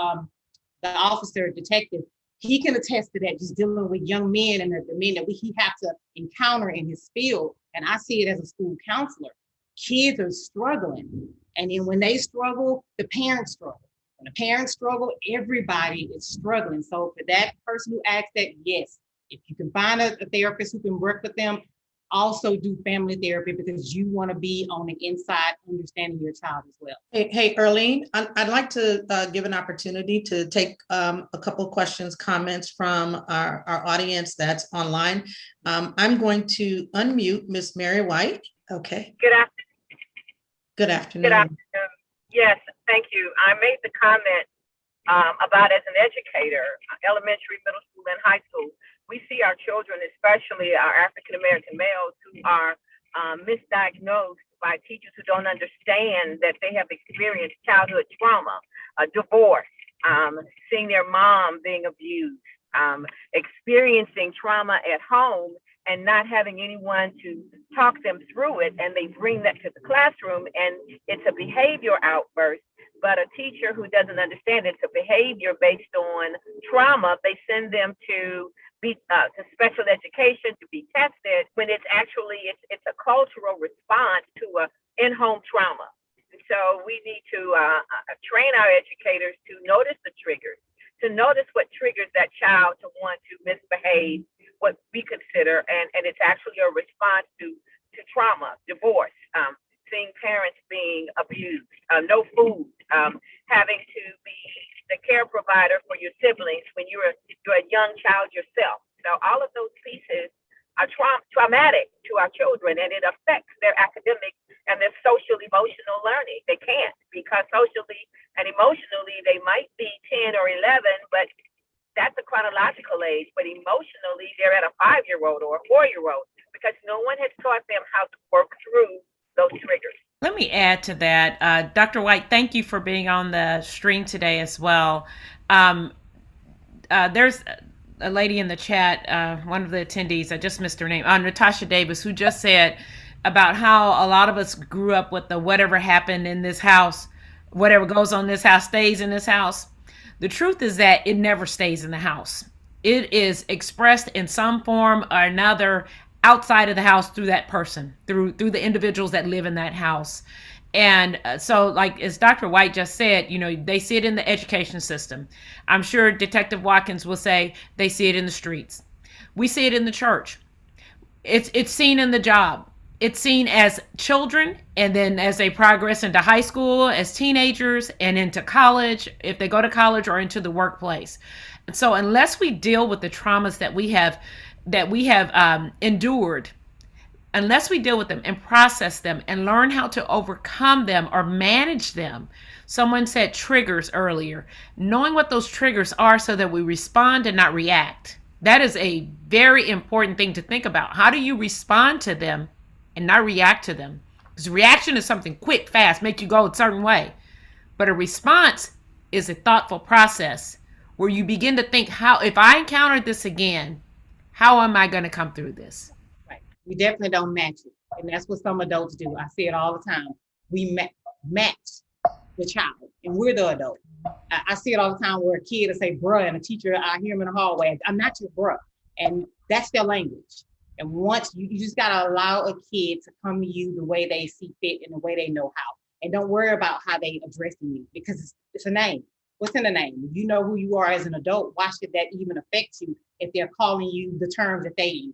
the officer, detective, he can attest to that, just dealing with young men and the men that he have to encounter in his field. And I see it as a school counselor. Kids are struggling. And then when they struggle, the parents struggle. When the parents struggle, everybody is struggling. So for that person who asked that, yes, if you can find a therapist who can work with them, also do family therapy because you want to be on the inside understanding your child as well. Hey, Earlene, I'd like to give an opportunity to take a couple of questions, comments from our audience that's online. I'm going to unmute Miss Mary White. Okay. Good afternoon. Good afternoon. Good afternoon. Yes, thank you. I made the comment about as an educator, elementary, middle school, and high school, we see our children, especially our African-American males who are misdiagnosed by teachers who don't understand that they have experienced childhood trauma, divorce, seeing their mom being abused, experiencing trauma at home and not having anyone to talk them through it. And they bring that to the classroom and it's a behavior outburst. But a teacher who doesn't understand it's a behavior based on trauma, they send them to special education to be tested when it's actually it's a cultural response to a in-home trauma. And so we need to train our educators to notice the triggers, to notice what triggers that child to want to misbehave, what we consider, and it's actually a response to trauma, divorce, seeing parents being abused, no food, having to be the care provider for your siblings when you're a young child yourself. So all of those pieces are traumatic to our children, and it affects their academic and their social emotional learning. They can't because socially and emotionally they might be 10 or 11, but that's a chronological age. But emotionally they're at a 5-year-old or a 4-year-old because no one has taught them how to work through those triggers. Let me add to that. Dr. White, thank you for being on the stream today as well. There's a lady in the chat, one of the attendees, I just missed her name, Natasha Davis, who just said about how a lot of us grew up with the whatever happened in this house, whatever goes on in this house stays in this house. The truth is that it never stays in the house. It is expressed in some form or another outside of the house through that person, through the individuals that live in that house. And so, like as Dr. White just said, they see it in the education system. I'm sure Detective Watkins will say they see it in the streets. We see it in the church. It's seen in the job. It's seen as children, and then as they progress into high school, as teenagers, and into college, if they go to college, or into the workplace. And so, unless we deal with the traumas that we have endured, unless we deal with them and process them and learn how to overcome them or manage them. Someone said triggers earlier. Knowing what those triggers are so that we respond and not react. That is a very important thing to think about. How do you respond to them and not react to them? Because reaction is something quick, fast, make you go a certain way. But a response is a thoughtful process where you begin to think, if I encounter this again, how am I going to come through this? Right. We definitely don't match it. And that's what some adults do. I see it all the time. We match the child, and we're the adult. I see it all the time where a kid will say bruh, and a teacher, I hear him in the hallway, I'm not your bruh. And that's their language. And once you just got to allow a kid to come to you the way they see fit and the way they know how. And don't worry about how they addressing you, because it's a name. What's in the name? You know who you are as an adult. Why should that even affect you if they're calling you the terms that they use?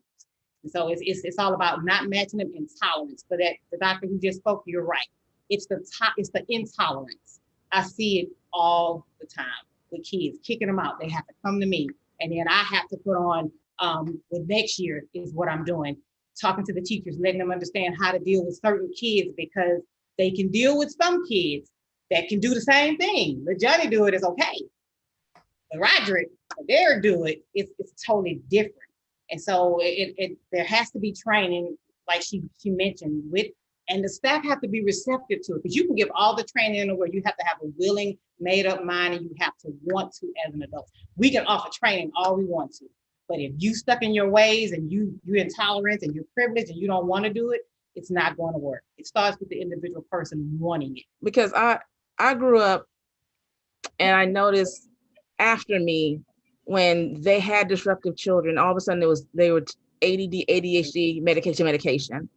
And so it's all about not matching them and tolerance. But that the doctor who just spoke, you're right. It's the intolerance. I see it all the time with kids, kicking them out. They have to come to me, and then I have to put on the next year is what I'm doing, talking to the teachers, letting them understand how to deal with certain kids, because they can deal with some kids that can do the same thing. Let Johnny do it is okay. But Roderick, Derek do it, it's totally different. And so there has to be training, like she mentioned, and the staff have to be receptive to it, because you can give all the training in the world. You have to have a willing, made up mind, and you have to want to as an adult. We can offer training all we want to, but if you stuck in your ways and you're intolerant and you're privileged and you don't want to do it, it's not going to work. It starts with the individual person wanting it. Because I grew up, and I noticed after me, when they had disruptive children, all of a sudden they were ADD, ADHD, medication.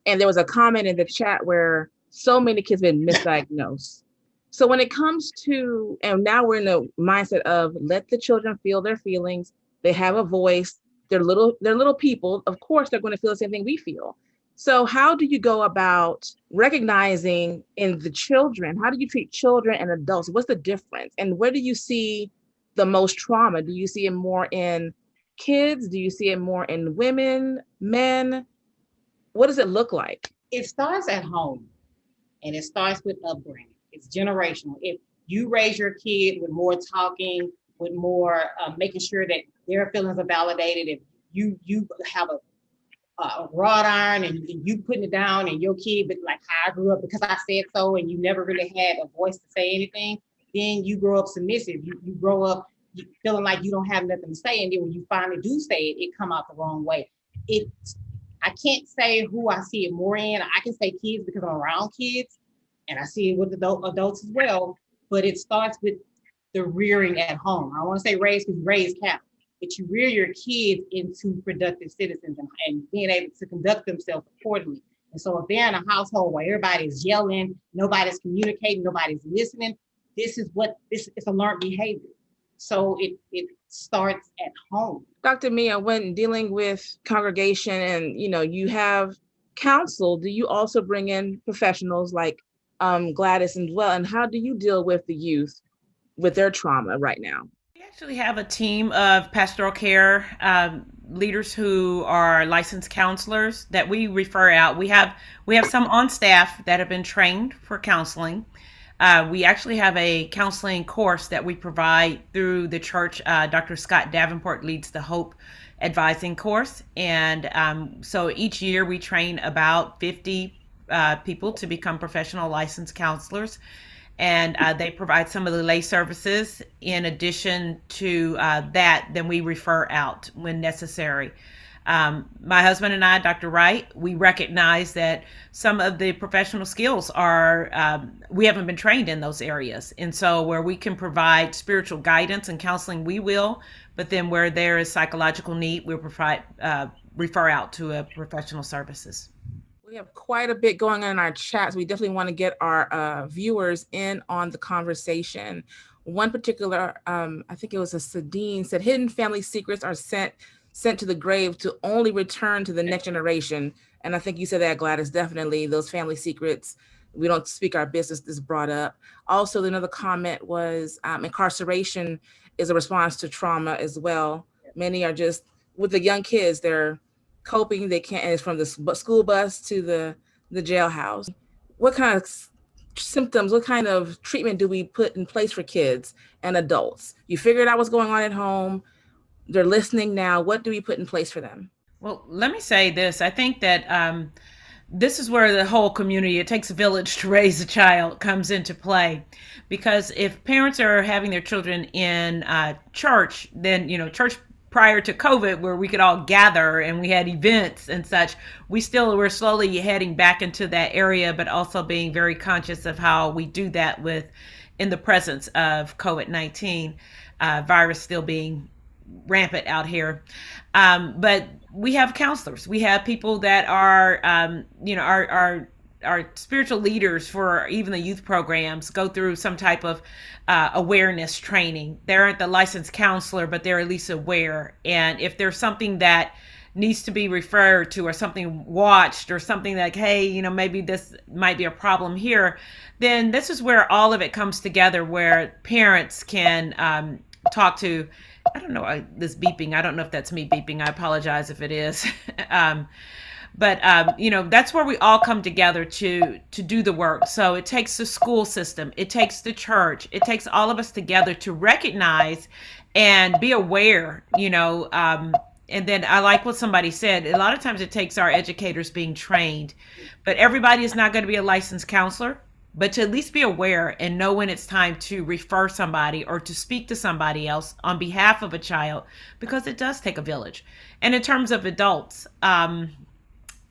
And there was a comment in the chat where so many kids been misdiagnosed. So when it comes to, and now we're in the mindset of let the children feel their feelings. They have a voice. They're little people. Of course, they're going to feel the same thing we feel. So how do you go about recognizing in the children? How do you treat children and adults? What's the difference? And where do you see the most trauma? Do you see it more in kids? Do you see it more in women, men? What does it look like? It starts at home, and it starts with upbringing. It's generational. If you raise your kid with more talking, with more making sure that their feelings are validated, if you have a wrought iron and you putting it down, and your kid, but like how I grew up because I said so, and you never really had a voice to say anything, then you grow up submissive. You grow up feeling like you don't have nothing to say, and then when you finally do say it, it come out the wrong way. I can't say who I see it more in. I can say kids because I'm around kids, and I see it with adults as well. But it starts with the rearing at home. I don't want to say raise, because raise cattle, but you rear your kids into productive citizens and being able to conduct themselves accordingly. And so if they're in a household where everybody's yelling, nobody's communicating, nobody's listening, it's a learned behavior. So it starts at home. Dr. Mia, when dealing with congregation and you have counsel, do you also bring in professionals like Gladys as well? And how do you deal with the youth with their trauma right now? We actually have a team of pastoral care leaders who are licensed counselors that we refer out. We have some on staff that have been trained for counseling. We actually have a counseling course that we provide through the church. Dr. Scott Davenport leads the Hope Advising course. And so each year we train about 50 people to become professional licensed counselors. And they provide some of the lay services. In addition to that, then we refer out when necessary. My husband and I, Dr. Wright, we recognize that some of the professional skills are, we haven't been trained in those areas. And so where we can provide spiritual guidance and counseling, we will, But then where there is psychological need, we'll refer out to a professional services. We have quite a bit going on in our chats. We definitely want to get our viewers in on the conversation. One particular, I think it was a Sadine, said hidden family secrets are sent to the grave to only return to the next generation. And I think you said that, Gladys, definitely those family secrets. We don't speak our business is brought up. Also, another comment was incarceration is a response to trauma as well. Many are just with the young kids, they're coping. They can't, and it's from the school bus to the jailhouse. What kind of symptoms, what kind of treatment do we put in place for kids and adults? You figured out what's going on at home. They're listening now. What do we put in place for them? Well, let me say this. I think that this is where the whole community, it takes a village to raise a child, comes into play. Because if parents are having their children in church, then, church prior to COVID, where we could all gather and we had events and such, we're slowly heading back into that area, but also being very conscious of how we do that in the presence of COVID-19 virus still being rampant out here. But we have counselors. We have people that are, our spiritual leaders for even the youth programs go through some type of awareness training. They aren't the licensed counselor, but they're at least aware. And if there's something that needs to be referred to or something watched or something like, hey, maybe this might be a problem here, then this is where all of it comes together, where parents can talk to, I don't know, this beeping. I don't know if that's me beeping. I apologize if it is. But that's where we all come together to do the work. So it takes the school system, it takes the church, it takes all of us together to recognize and be aware, and then I like what somebody said. A lot of times it takes our educators being trained, but everybody is not going to be a licensed counselor. But to at least be aware and know when it's time to refer somebody or to speak to somebody else on behalf of a child, because it does take a village. And in terms of adults,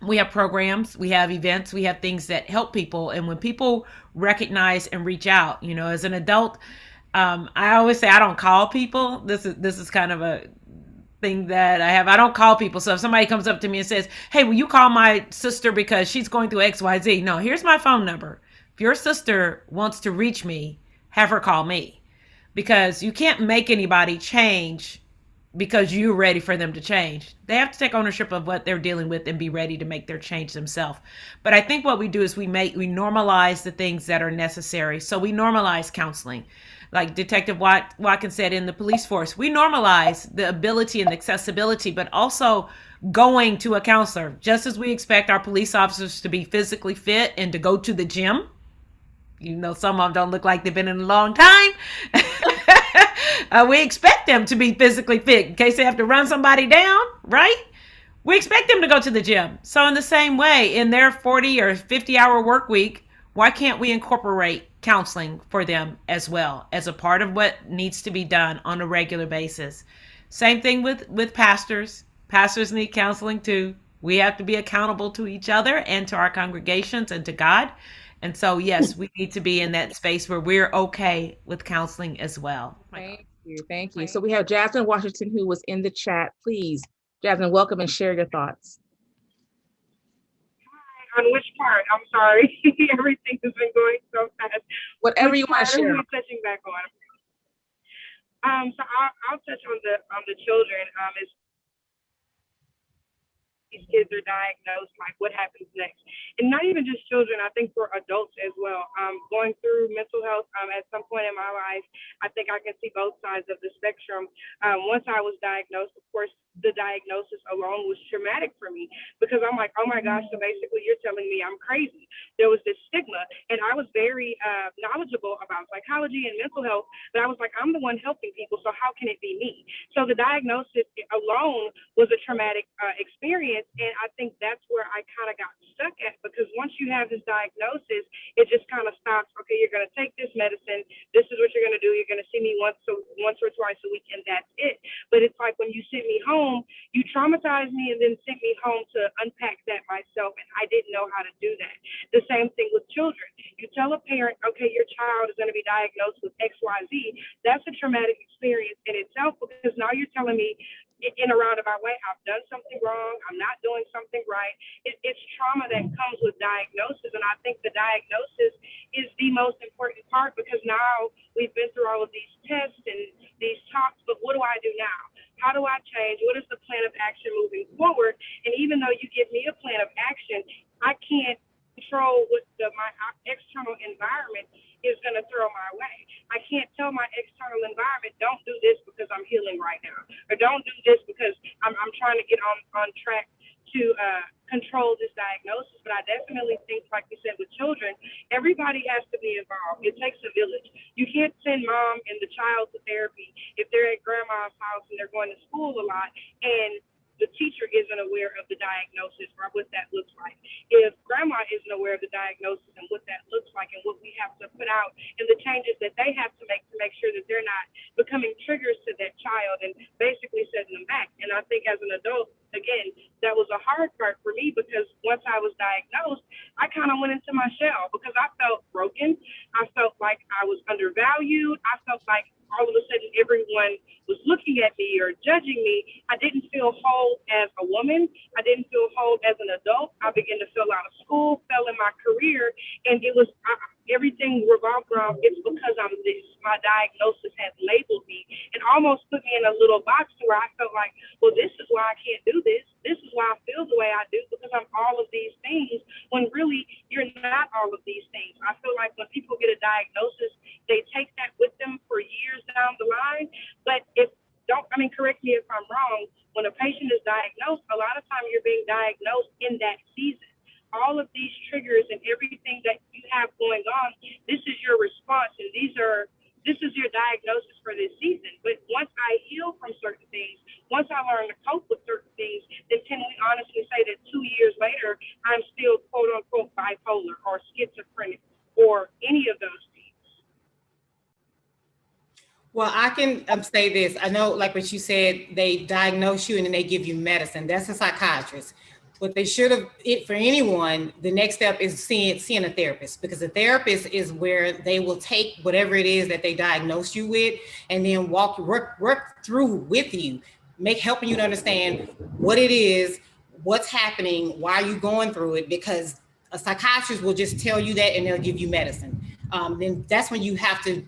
we have programs, we have events, we have things that help people. And when people recognize and reach out, as an adult, I always say I don't call people. This is kind of a thing that I have. I don't call people. So if somebody comes up to me and says, hey, will you call my sister because she's going through XYZ? No, here's my phone number. If your sister wants to reach me, have her call me, because you can't make anybody change because you're ready for them to change. They have to take ownership of what they're dealing with and be ready to make their change themselves. But I think what we do is we normalize the things that are necessary. So we normalize counseling. Like Detective Watkins said, in the police force, we normalize the ability and accessibility, but also going to a counselor. Just as we expect our police officers to be physically fit and to go to the gym, some of them don't look like they've been in a long time. We expect them to be physically fit in case they have to run somebody down, right? We expect them to go to the gym. So in the same way, in their 40 or 50-hour work week, why can't we incorporate counseling for them as well as a part of what needs to be done on a regular basis? Same thing with pastors. Pastors need counseling too. We have to be accountable to each other and to our congregations and to God. And so, yes, we need to be in that space where we're okay with counseling as well. Thank you. Thank you. So we have Jasmine Washington, who was in the chat. Please, Jasmine, welcome and share your thoughts. On which part? I'm sorry. Everything has been going so fast. Whatever you want to share. Touching back on. So I'll touch on the children. It's these kids are diagnosed, like what happens next. And not even just children, I think for adults as well. Going through mental health at some point in my life, I think I can see both sides of the spectrum. Once I was diagnosed, of course, the diagnosis alone was traumatic for me, because I'm like, oh my gosh, so basically you're telling me I'm crazy. There was this stigma, and I was very knowledgeable about psychology and mental health, but I was like, I'm the one helping people, so how can it be me? So the diagnosis alone was a traumatic experience, and I think that's where I kind of got stuck at, because once you have this diagnosis, it just kind of stops. Okay, you're going to take this medicine. This is what you're going to do. You're going to see me once or twice a week, and that's it. But it's like when you sent me home, you traumatized me and then sent me home to unpack that myself, and I didn't know how to do that. The same thing with children. You tell a parent, okay, your child is going to be diagnosed with XYZ. That's a traumatic experience in itself, because now you're telling me in a roundabout way, I've done something wrong, I'm not doing something right. It's trauma that comes with diagnosis. And I think the diagnosis is the most important part, because now we've been through all of these tests and these talks, but what do I do now? How do I change? What is the plan of action moving forward? And even though you give me a plan of action, I can't control what my external environment is going to throw my way. I can't tell my external environment, don't do this because I'm healing right now, or don't do this because I'm trying to get on track to control this diagnosis. But I definitely think, like you said, with children, everybody has to be involved. It takes a village. You can't send mom and the child to therapy if they're at grandma's house and they're going to school a lot and the teacher isn't aware of the diagnosis or what that looks like. If grandma isn't aware of the diagnosis and what that looks like and what we have to put out and the changes that they have to make sure that they're not becoming triggers to that child and basically setting them back. And I think as an adult, again, that was a hard part for me, because once I was diagnosed, I kind of went into my shell because I felt broken. I felt like I was undervalued. I felt like all of a sudden everyone was looking at me or judging me. I didn't feel whole as a woman. I didn't feel whole as an adult. I began to feel out of school, fell in my career, and it was everything revolved around, it's because I'm this. My diagnosis has labeled me and almost put me in a little box to where I felt like, well, this is why I can't do this. This is why I feel the way I do, because I'm all of these things, when really you're not all of these things. I feel like when people get a diagnosis, they take that with them for years down the line. But correct me if I'm wrong, when a patient is diagnosed, a lot of time you're being diagnosed in that season. All of these triggers and everything that you have going on, this is your response, and this is your diagnosis for this season. But once I heal from certain things, once I learn to cope with certain things, then can we honestly say that 2 years later, I'm still quote unquote bipolar or schizophrenic or any of those things? Well, I can say this. I know, like what you said, they diagnose you and then they give you medicine. That's a psychiatrist. What they should have, for anyone, the next step is seeing a therapist, because the therapist is where they will take whatever it is that they diagnose you with and then work through with you, helping you to understand what it is, what's happening, why are you going through it, because a psychiatrist will just tell you that and they'll give you medicine. Then that's when you have to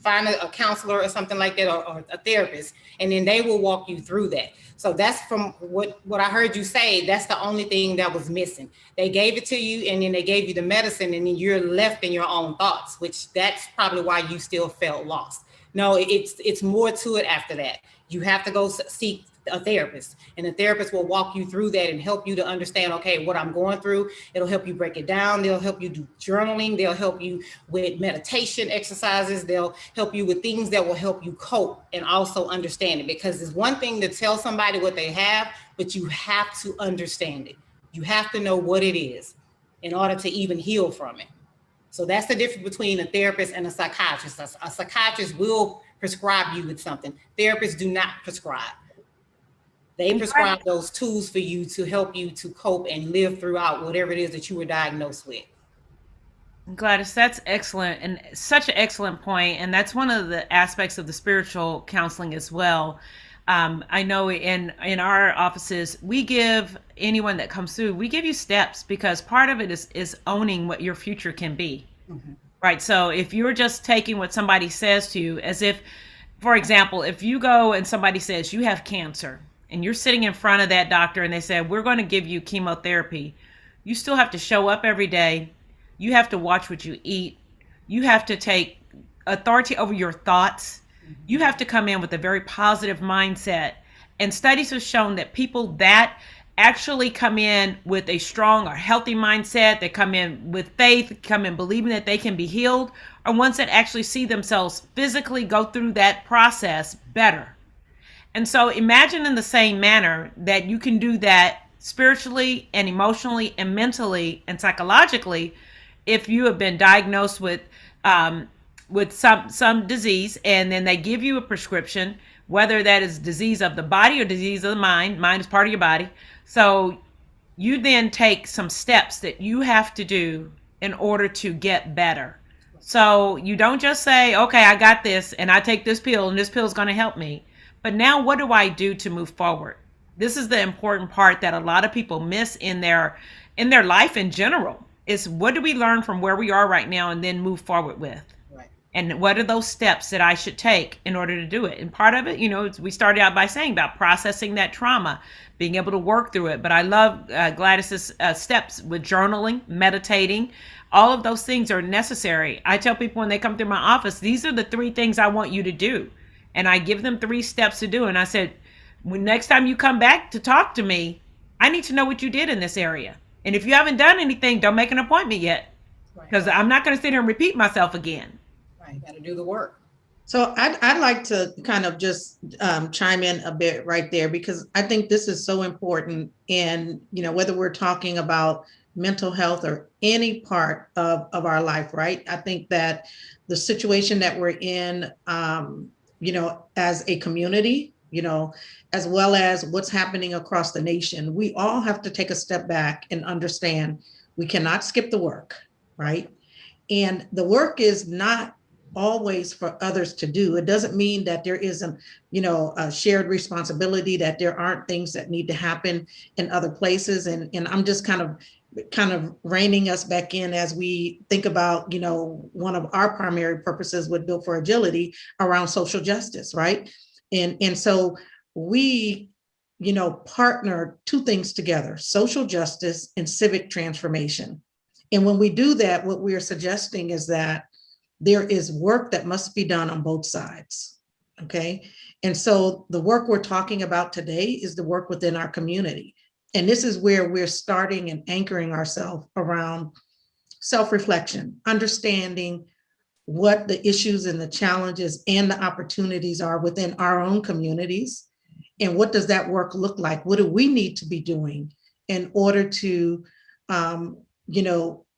find a counselor or something like that, or a therapist, and then they will walk you through that. So that's from what I heard you say, that's the only thing that was missing. They gave it to you and then they gave you the medicine, and then you're left in your own thoughts, which that's probably why you still felt lost. No, it's more to it after that. You have to go seek a therapist, and the therapist will walk you through that and help you to understand, okay, what I'm going through. It'll help you break it down. They'll help you do journaling. They'll help you with meditation exercises. They'll help you with things that will help you cope and also understand it, because it's one thing to tell somebody what they have, but you have to understand it. You have to know what it is in order to even heal from it. So that's the difference between a therapist and a psychiatrist. A psychiatrist will prescribe you with something. Therapists do not prescribe. They prescribe those tools for you to help you to cope and live throughout whatever it is that you were diagnosed with. Gladys, that's excellent, and such an excellent point. And that's one of the aspects of the spiritual counseling as well. I know in our offices, we give anyone that comes through, we give you steps, because part of it is owning what your future can be. Mm-hmm. Right. So if you're just taking what somebody says to you, as if, for example, if you go and somebody says you have cancer, and you're sitting in front of that doctor and they said, we're going to give you chemotherapy, you still have to show up every day. You have to watch what you eat. You have to take authority over your thoughts. You have to come in with a very positive mindset. And studies have shown that people that actually come in with a strong or healthy mindset, they come in with faith, come in believing that they can be healed, are ones that actually see themselves physically go through that process better. And so imagine in the same manner that you can do that spiritually and emotionally and mentally and psychologically, if you have been diagnosed with some disease, and then they give you a prescription, whether that is disease of the body or disease of the mind. Mind is part of your body. So you then take some steps that you have to do in order to get better. So you don't just say, okay, I got this and I take this pill and this pill is going to help me. But now what do I do to move forward? This is the important part that a lot of people miss in their life in general, is what do we learn from where we are right now and then move forward with? Right. And what are those steps that I should take in order to do it? And part of it, we started out by saying about processing that trauma, being able to work through it. But I love Gladys's steps with journaling, meditating. All of those things are necessary. I tell people when they come through my office, these are the 3 things I want you to do. And I give them 3 steps to do. And I said, when next time you come back to talk to me, I need to know what you did in this area. And if you haven't done anything, don't make an appointment yet, because I'm not going to sit here and repeat myself again. Right, got to do the work. So I'd like to kind of just chime in a bit right there, because I think this is so important. And, whether we're talking about mental health or any part of our life, right? I think that the situation that we're in, as a community, as well as what's happening across the nation, we all have to take a step back and understand we cannot skip the work, right? And the work is not always for others to do. It doesn't mean that there isn't, a shared responsibility, that there aren't things that need to happen in other places. And I'm just kind of reining us back in as we think about, one of our primary purposes with Built for Agility around social justice, right? And so we, partner 2 things together: social justice and civic transformation. And when we do that, what we are suggesting is that there is work that must be done on both sides. Okay. And so the work we're talking about today is the work within our community. And this is where we're starting and anchoring ourselves around self-reflection, understanding what the issues and the challenges and the opportunities are within our own communities. And what does that work look like? What do we need to be doing in order to,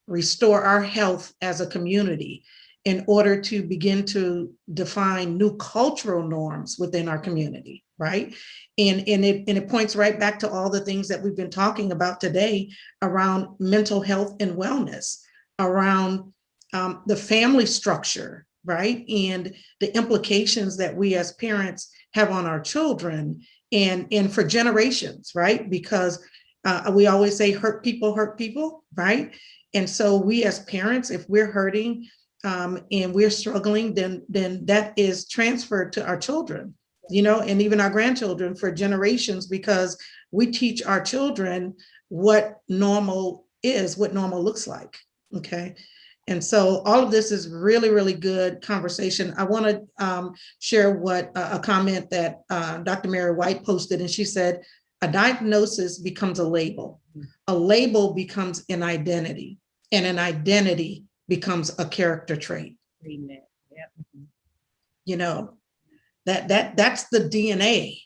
restore our health as a community, in order to begin to define new cultural norms within our community, right? And it points right back to all the things that we've been talking about today around mental health and wellness, around the family structure, right? And the implications that we as parents have on our children and for generations, right? Because we always say hurt people, right? And so we as parents, if we're hurting and we're struggling, then that is transferred to our children, and even our grandchildren for generations, because we teach our children what normal is, what normal looks like. Okay. And so all of this is really, really good conversation. I want to share what a comment that Dr. Mary White posted, and she said, a diagnosis becomes a label becomes an identity, and an identity becomes a character trait. Yep. That's the DNA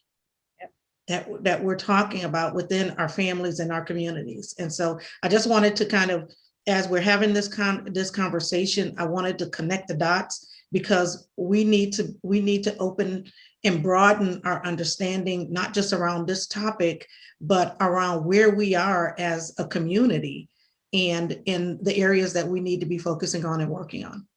that we're talking about within our families and our communities. And so I just wanted to kind of, as we're having this conversation, I wanted to connect the dots, because we need to open and broaden our understanding, not just around this topic, but around where we are as a community and in the areas that we need to be focusing on and working on.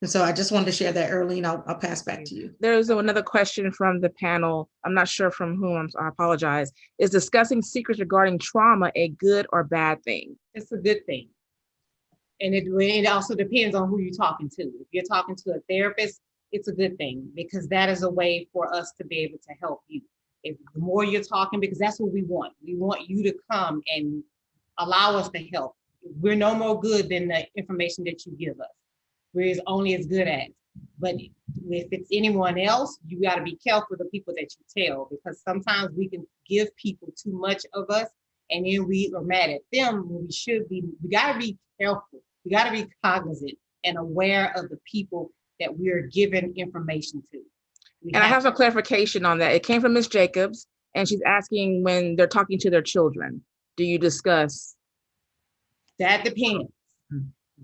And so I just wanted to share that early, and I'll pass back to you. There's another question from the panel. I'm not sure from whom, I apologize. Is discussing secrets regarding trauma a good or bad thing? It's a good thing. And it also depends on who you're talking to. If you're talking to a therapist, it's a good thing, because that is a way for us to be able to help you. If the more you're talking, because that's what we want. We want you to come and allow us to help. We're no more good than the information that you give us. We're only as good at. But if it's anyone else, you got to be careful the people that you tell, because sometimes we can give people too much of us, and then we are mad at them when we should be. We got to be careful. We got to be cognizant and aware of the people that we're giving information to. And I have a clarification on that. It came from Ms. Jacobs, and she's asking, when they're talking to their children, do you discuss? That depends.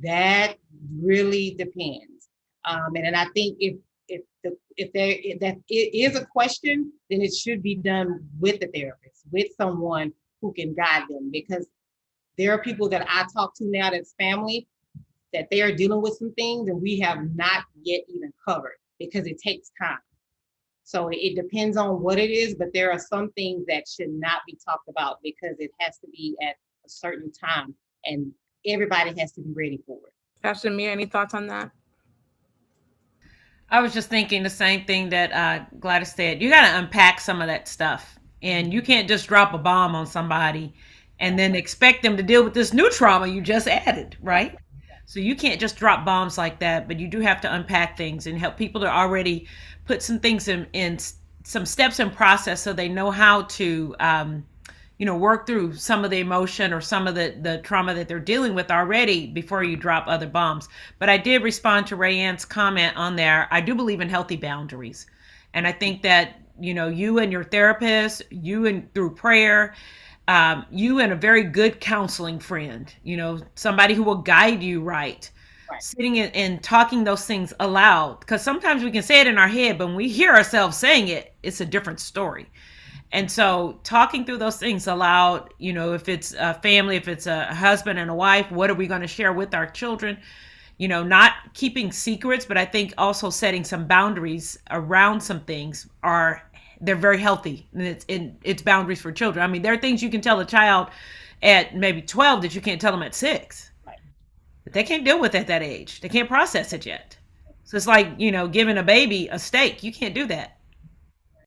That really depends. And I think if it is a question, then it should be done with the therapist, with someone who can guide them, because There are people that I talk to now that's family that they are dealing with some things and we have not yet even covered because it takes time. So it depends on what it is, but there are some things that should not be talked about because it has to be at a certain time and everybody has to be ready for it. Pastor Amir, any thoughts on that? I was just thinking the same thing that Gladys said. You got to unpack some of that stuff, and you can't just drop a bomb on somebody and then expect them to deal with this new trauma you just added, right? So you can't just drop bombs like that, but you do have to unpack things and help people to already put some things in some steps in process so they know how to work through some of the emotion or some of the trauma that they're dealing with already before you drop other bombs. But I did respond to Rayanne's comment on there. I do believe in healthy boundaries. And I think that, you and your therapist, through prayer, you and a very good counseling friend, somebody who will guide you right. Sitting and talking those things aloud. Because sometimes we can say it in our head, but when we hear ourselves saying it, it's a different story. And so talking through those things aloud, if it's a family, if it's a husband and a wife, what are we going to share with our children? Not keeping secrets, but I think also setting some boundaries around some things they're very healthy. And it's boundaries for children. I mean, there are things you can tell a child at maybe 12 that you can't tell them at 6. Right. But they can't deal with it at that age. They can't process it yet. So it's like, giving a baby a steak. You can't do that.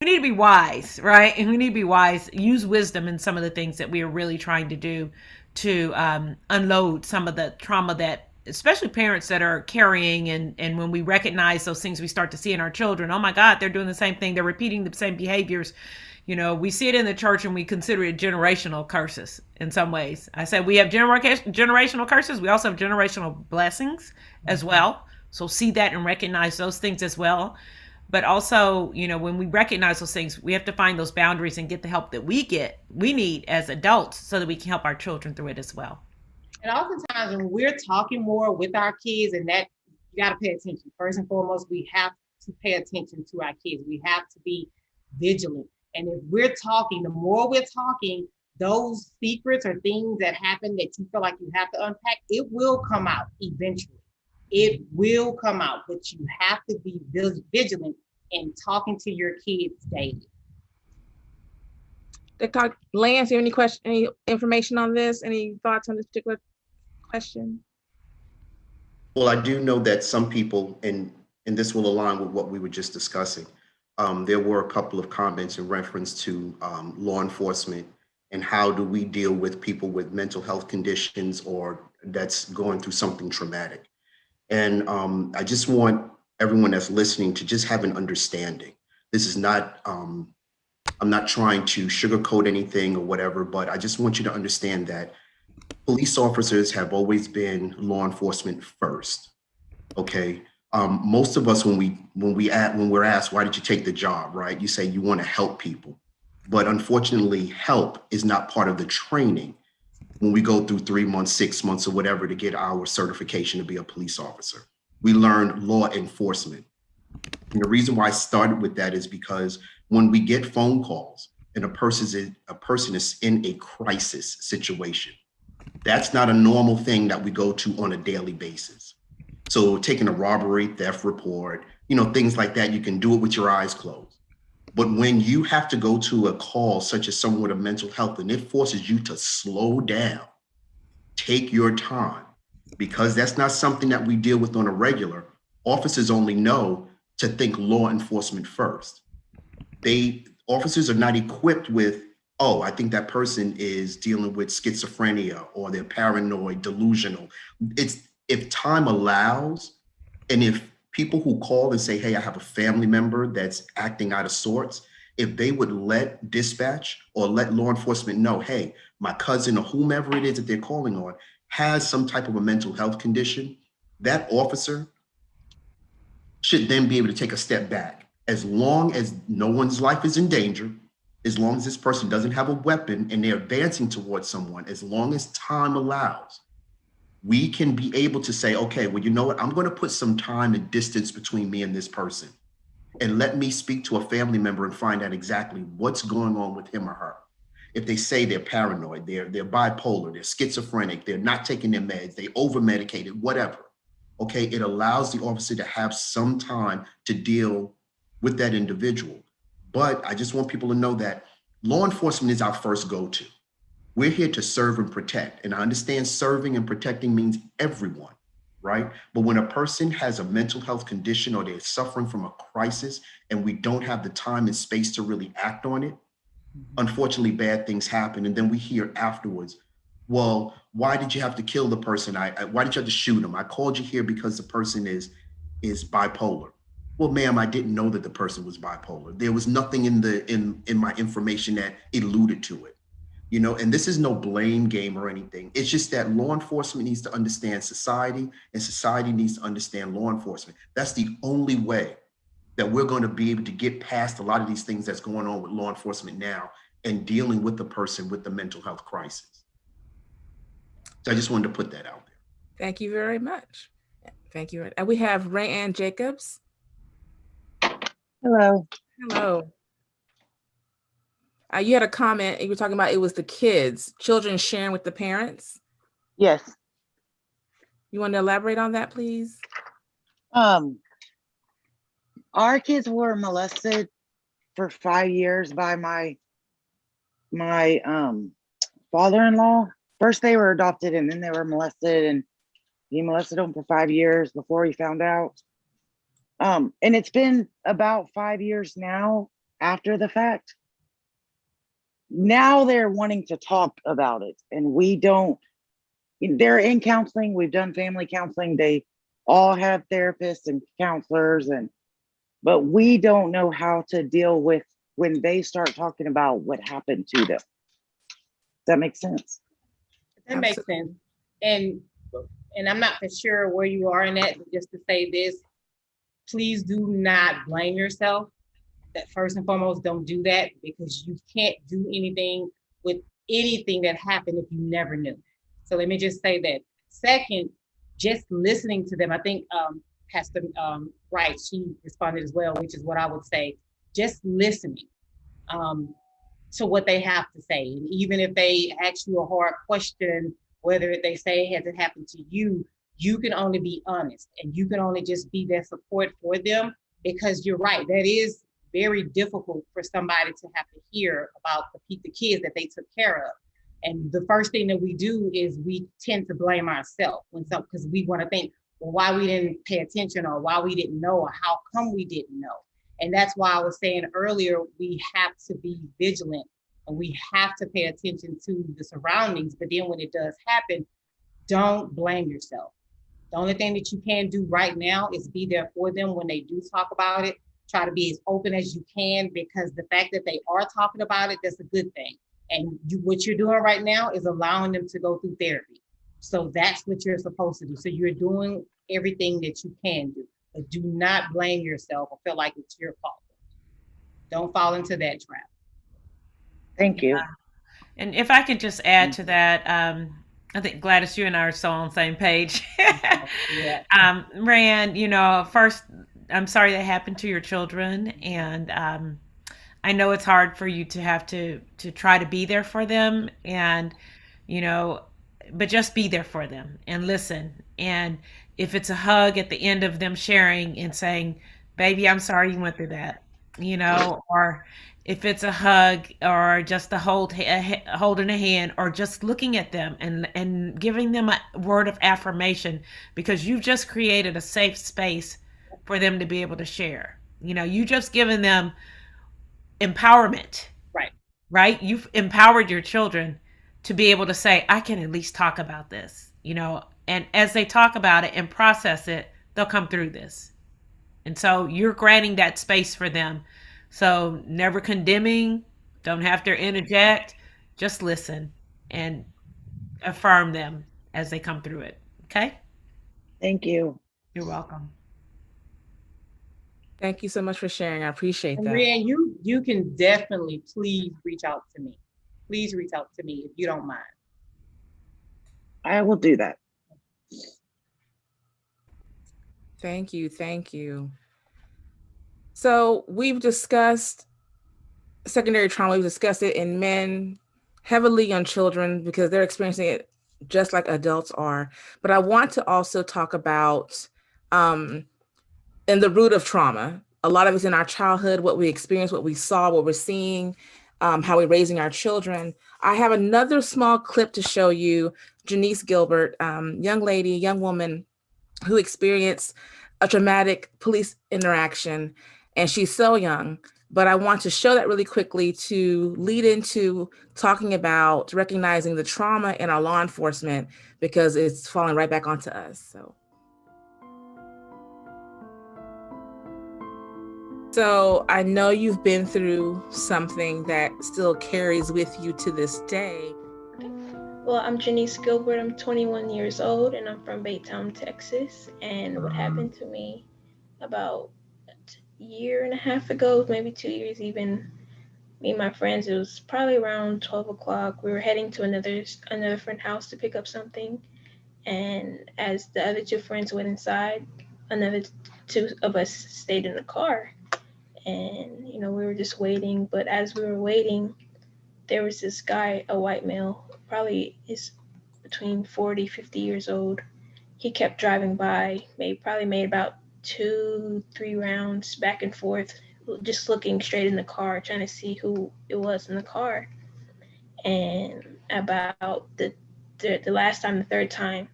We need to be wise, right? And we need to be wise, use wisdom in some of the things that we are really trying to do to unload some of the trauma that, especially parents that are carrying. And when we recognize those things, we start to see in our children, oh my God, they're doing the same thing. They're repeating the same behaviors. We see it in the church and we consider it generational curses in some ways. I said we have generational curses. We also have generational blessings as well. So see that and recognize those things as well. But also, when we recognize those things, we have to find those boundaries and get the help that we need as adults so that we can help our children through it as well. And oftentimes when we're talking more with our kids, and that you got to pay attention. First and foremost, we have to pay attention to our kids. We have to be vigilant. And if we're talking, the more we're talking, those secrets or things that happen that you feel like you have to unpack, it will come out eventually. It will come out, but you have to be vigilant in talking to your kids daily. Lance, you have any information on this? Any thoughts on this particular question? Well, I do know that some people, and this will align with what we were just discussing, there were a couple of comments in reference to law enforcement and how do we deal with people with mental health conditions or that's going through something traumatic. And I just want everyone that's listening to just have an understanding. This is not, I'm not trying to sugarcoat anything or whatever, but I just want you to understand that police officers have always been law enforcement first. Okay. Most of us, when we're asked, why did you take the job, right? You say you want to help people, but unfortunately, help is not part of the training when we go through 3 months, 6 months or whatever to get our certification to be a police officer. We learned law enforcement. And the reason why I started with that is because when we get phone calls and a person is in a crisis situation, that's not a normal thing that we go to on a daily basis. So taking a robbery, theft report, things like that, you can do it with your eyes closed. But when you have to go to a call such as someone with a mental health and it forces you to slow down, take your time, because that's not something that we deal with on a regular. Officers only know to think law enforcement first. Officers are not equipped with, oh, I think that person is dealing with schizophrenia or they're paranoid, delusional. It's if time allows, and if people who call and say, hey, I have a family member that's acting out of sorts, if they would let dispatch or let law enforcement know, hey, my cousin or whomever it is that they're calling on has some type of a mental health condition, that officer should then be able to take a step back. As long as no one's life is in danger, as long as this person doesn't have a weapon and they're advancing towards someone, as long as time allows, we can be able to say, okay, well, you know what? I'm going to put some time and distance between me and this person. And let me speak to a family member and find out exactly what's going on with him or her. if they say they're paranoid, they're bipolar, they're schizophrenic, they're not taking their meds, they over medicated, whatever. Okay, it allows the officer to have some time to deal with that individual. But I just want people to know that law enforcement is our first go-to. We're here to serve and protect. And I understand serving and protecting means everyone, right? But when a person has a mental health condition or they're suffering from a crisis and we don't have the time and space to really act on it, unfortunately, bad things happen. And then we hear afterwards, well, why did you have to kill the person? Why did you have to shoot him? I called you here because the person is bipolar. Well, ma'am, I didn't know that the person was bipolar. There was nothing in my information that alluded to it. You know, and this is no blame game or anything. It's just that law enforcement needs to understand society, and society needs to understand law enforcement. That's the only way that we're going to be able to get past a lot of these things that's going on with law enforcement now and dealing with the person with the mental health crisis. So I just wanted to put that out there. Thank you very much. Thank you. And we have Rayanne Jacobs. Hello. Hello. You had a comment, you were talking about it was the kids, children sharing with the parents. Yes. You want to elaborate on that, please? Our kids were molested for 5 years by my father-in-law. First they were adopted and then they were molested, and he molested them for 5 years before he found out. And it's been about 5 years now after the fact. Now they're wanting to talk about it, and we don't. They're in counseling. We've done family counseling. They all have therapists and counselors, but we don't know how to deal with when they start talking about what happened to them. Does that make sense? That makes sense. And I'm not for sure where you are in that, but just to say this, please do not blame yourself. That first and foremost, don't do that, because you can't do anything with anything that happened if you never knew. So let me just say that. Second, just listening to them. I think Pastor Wright, she responded as well, which is what I would say. Just listening to what they have to say. And even if they ask you a hard question, whether they say, has it happened to you, you can only be honest, and you can only just be their support for them, because you're right. That is very difficult for somebody to have to hear about the kids that they took care of. And the first thing that we do is we tend to blame ourselves because we want to think, well, why we didn't pay attention, or why we didn't know, or how come we didn't know. And that's why I was saying earlier, we have to be vigilant and we have to pay attention to the surroundings. But then when it does happen, don't blame yourself. The only thing that you can do right now is be there for them when they do talk about it. Try to be as open as you can, because the fact that they are talking about it, that's a good thing. And what you're doing right now is allowing them to go through therapy. So that's what you're supposed to do. So you're doing everything that you can do, but do not blame yourself or feel like it's your fault. Don't fall into that trap. Thank you. And if I could just add to that, I think Gladys, you and I are so on the same page. Yeah. Rand, first, I'm sorry that happened to your children, and I know it's hard for you to have to try to be there for them, and but just be there for them and listen. And if it's a hug at the end of them sharing and saying, "Baby, I'm sorry you went through that," or if it's a hug or just a holding a hand, or just looking at them and giving them a word of affirmation, because you've just created a safe space for them to be able to share. You just given them empowerment. Right? You've empowered your children to be able to say, I can at least talk about this, and as they talk about it and process it, they'll come through this. And so you're granting that space for them. So never condemning, don't have to interject, just listen and affirm them as they come through it. Okay? Thank you. You're welcome. Thank you so much for sharing. I appreciate that. Rand, you can definitely please reach out to me. Please reach out to me if you don't mind. I will do that. Thank you. Thank you. So we've discussed secondary trauma. We've discussed it in men, heavily on children because they're experiencing it just like adults are. But I want to also talk about in the root of trauma. A lot of it's in our childhood, what we experienced, what we saw, what we're seeing, how we're raising our children. I have another small clip to show you. Janice Gilbert, young lady, young woman who experienced a traumatic police interaction, and she's so young. But I want to show that really quickly to lead into talking about recognizing the trauma in our law enforcement because it's falling right back onto us. So I know you've been through something that still carries with you to this day. Well, I'm Janice Gilbert. I'm 21 years old and I'm from Baytown, Texas. And what happened to me about a year and a half ago, maybe 2 years even, me and my friends, it was probably around 12 o'clock. We were heading to another friend's house to pick up something. And as the other two friends went inside, another two of us stayed in the car. And, we were just waiting. But as we were waiting, there was this guy, a white male, probably is between 40, 50 years old. He kept driving by, probably made about 2-3 rounds back and forth, just looking straight in the car, trying to see who it was in the car. And about the last time, the third time,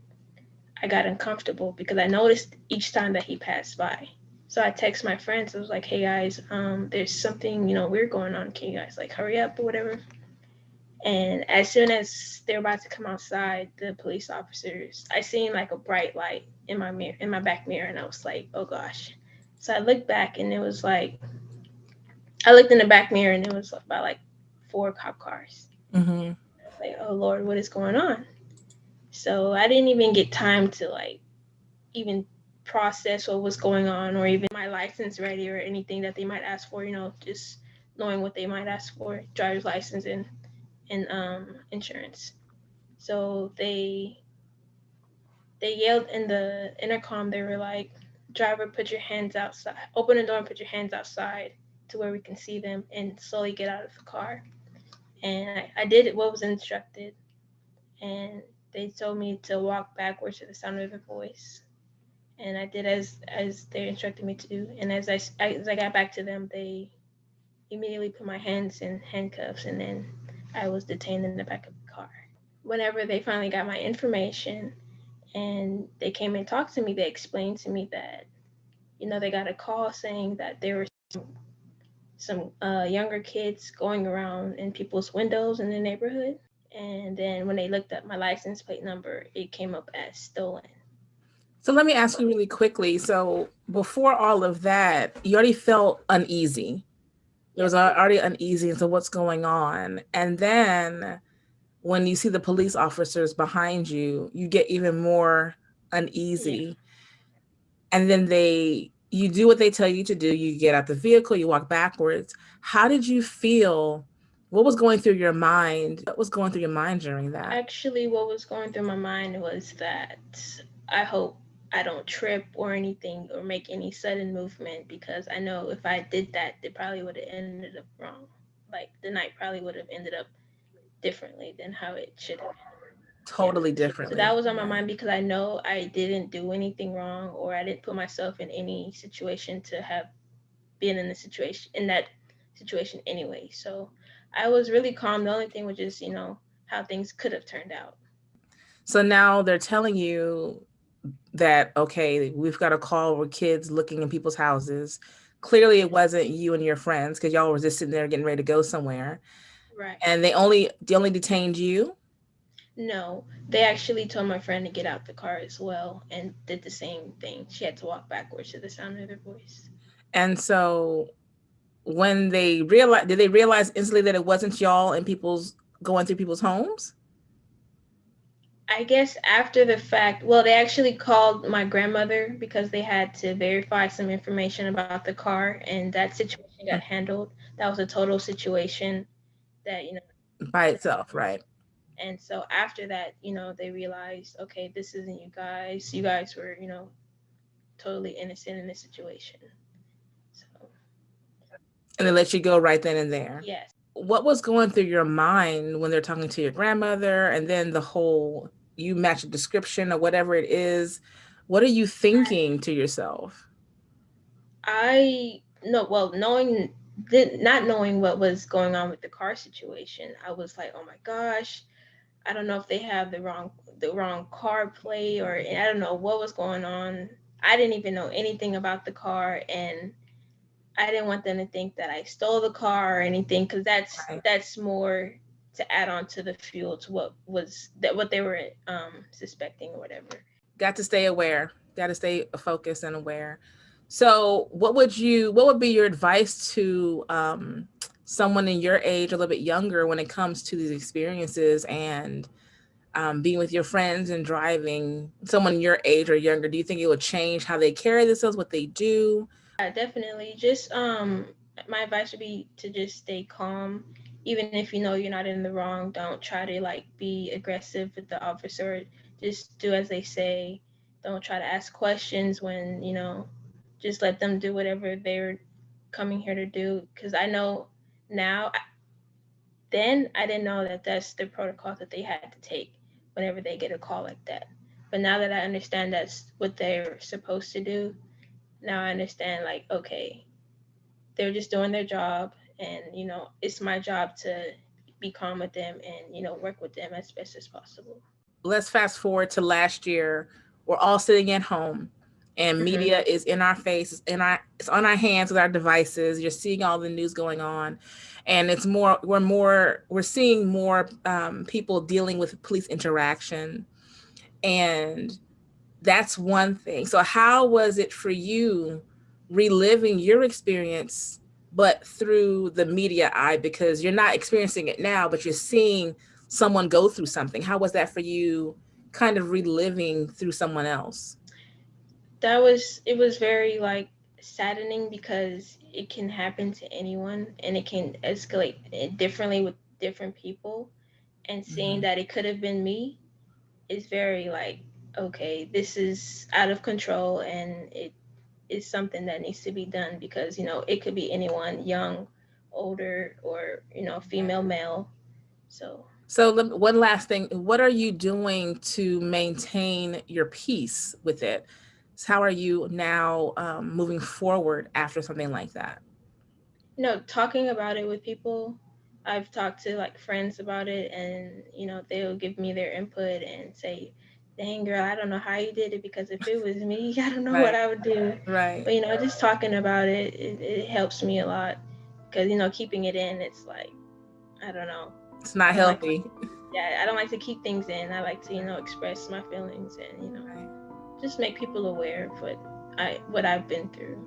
I got uncomfortable because I noticed each time that he passed by. So I text my friends. I was like, "Hey guys, there's something weird going on. Can you guys hurry up or whatever?" And as soon as they're about to come outside, the police officers, I seen a bright light in my back mirror, and I was like, "Oh gosh!" So I looked back, and it was I looked in the back mirror, and it was about 4 cop cars. Mm-hmm. Like, oh Lord, what is going on? So I didn't even get time to even process what was going on, or even my license ready, or anything that they might ask for. Just knowing what they might ask for, driver's license and insurance. So they yelled in the intercom. They were like, "Driver, put your hands outside. Open the door and put your hands outside to where we can see them, and slowly get out of the car." And I did what was instructed, and they told me to walk backwards to the sound of their voice, and I did as they instructed me to do. And as I got back to them, they immediately put my hands in handcuffs, and then I was detained in the back of the car. Whenever they finally got my information and they came and talked to me, they explained to me that, they got a call saying that there were some younger kids going around in people's windows in the neighborhood. And then when they looked up my license plate number, it came up as stolen. So let me ask you really quickly. So before all of that, you already felt uneasy. There was already uneasy. And so what's going on? And then when you see the police officers behind you, you get even more uneasy. Yeah. And then you do what they tell you to do. You get out the vehicle, you walk backwards. How did you feel? What was going through your mind? What was going through your mind during that? Actually, what was going through my mind was that I hope I don't trip or anything or make any sudden movement, because I know if I did that, it probably would have ended up wrong. The night probably would have ended up differently than how it should have. Totally differently. So that was on my mind, because I know I didn't do anything wrong, or I didn't put myself in any situation to have been in that situation anyway. So I was really calm. The only thing was just, how things could have turned out. So now they're telling you that, okay, we've got a call with kids looking in people's houses. Clearly it wasn't you and your friends, because y'all were just sitting there getting ready to go somewhere. Right. And they only detained you? No, they actually told my friend to get out the car as well, and did the same thing. She had to walk backwards to the sound of their voice. And so when did they realize instantly that it wasn't y'all and going through people's homes? I guess after the fact, well, they actually called my grandmother because they had to verify some information about the car, and that situation got handled. That was a total situation that, by itself, right? And so after that, they realized, okay, this isn't you guys. You guys were, totally innocent in this situation. So. And they let you go right then and there. Yes. what was going through your mind when they're talking to your grandmother, and then the whole, you match a description or whatever it is? What are you thinking to yourself? I no, well, not knowing what was going on with the car situation, I was like, oh my gosh, I don't know if they have the wrong car plate, or I don't know what was going on. I didn't even know anything about the car, and I didn't want them to think that I stole the car or anything, because Right. that's more to add on to the fuel to what they were suspecting or whatever. Got to stay aware, got to stay focused and aware. So what would be your advice to someone in your age, a little bit younger, when it comes to these experiences and being with your friends and driving? Someone your age or younger, do you think it would change how they carry themselves, what they do? Yeah, definitely. Just my advice would be to just stay calm. Even if you know you're not in the wrong, don't try to like be aggressive with the officer. Just do as they say. Don't try to ask questions when, just let them do whatever they're coming here to do. Because I know now, then I didn't know that that's the protocol that they had to take whenever they get a call like that. But now that I understand that's what they're supposed to do, now I understand, like, okay, they're just doing their job, and it's my job to be calm with them and work with them as best as possible. Let's fast forward to last year. We're all sitting at home and Hmm. media is in our face, it's on our hands with our devices. You're seeing all the news going on, and we're seeing more people dealing with police interaction, and that's one thing. So how was it for you reliving your experience, but through the media eye? Because you're not experiencing it now, but you're seeing someone go through something. How was that for you, kind of reliving through someone else? It was very like saddening, because it can happen to anyone and it can escalate differently with different people, and seeing Mhm. that it could have been me is very like, okay, this is out of control, and it is something that needs to be done, because it could be anyone, young, older, or female, male. So So one last thing, what are you doing to maintain your peace with it? So how are you now moving forward after something like that? talking about it with people. I've talked to like friends about it, and they'll give me their input and say, dang girl, I don't know how you did it, because if it was me, I don't know what Right, I would do. right. But just talking about it helps me a lot, because keeping it in, it's like, I don't know. It's not I don't like to, healthy. yeah, I don't like to keep things in. I like to, express my feelings, and, Right. just make people aware of what I've been through.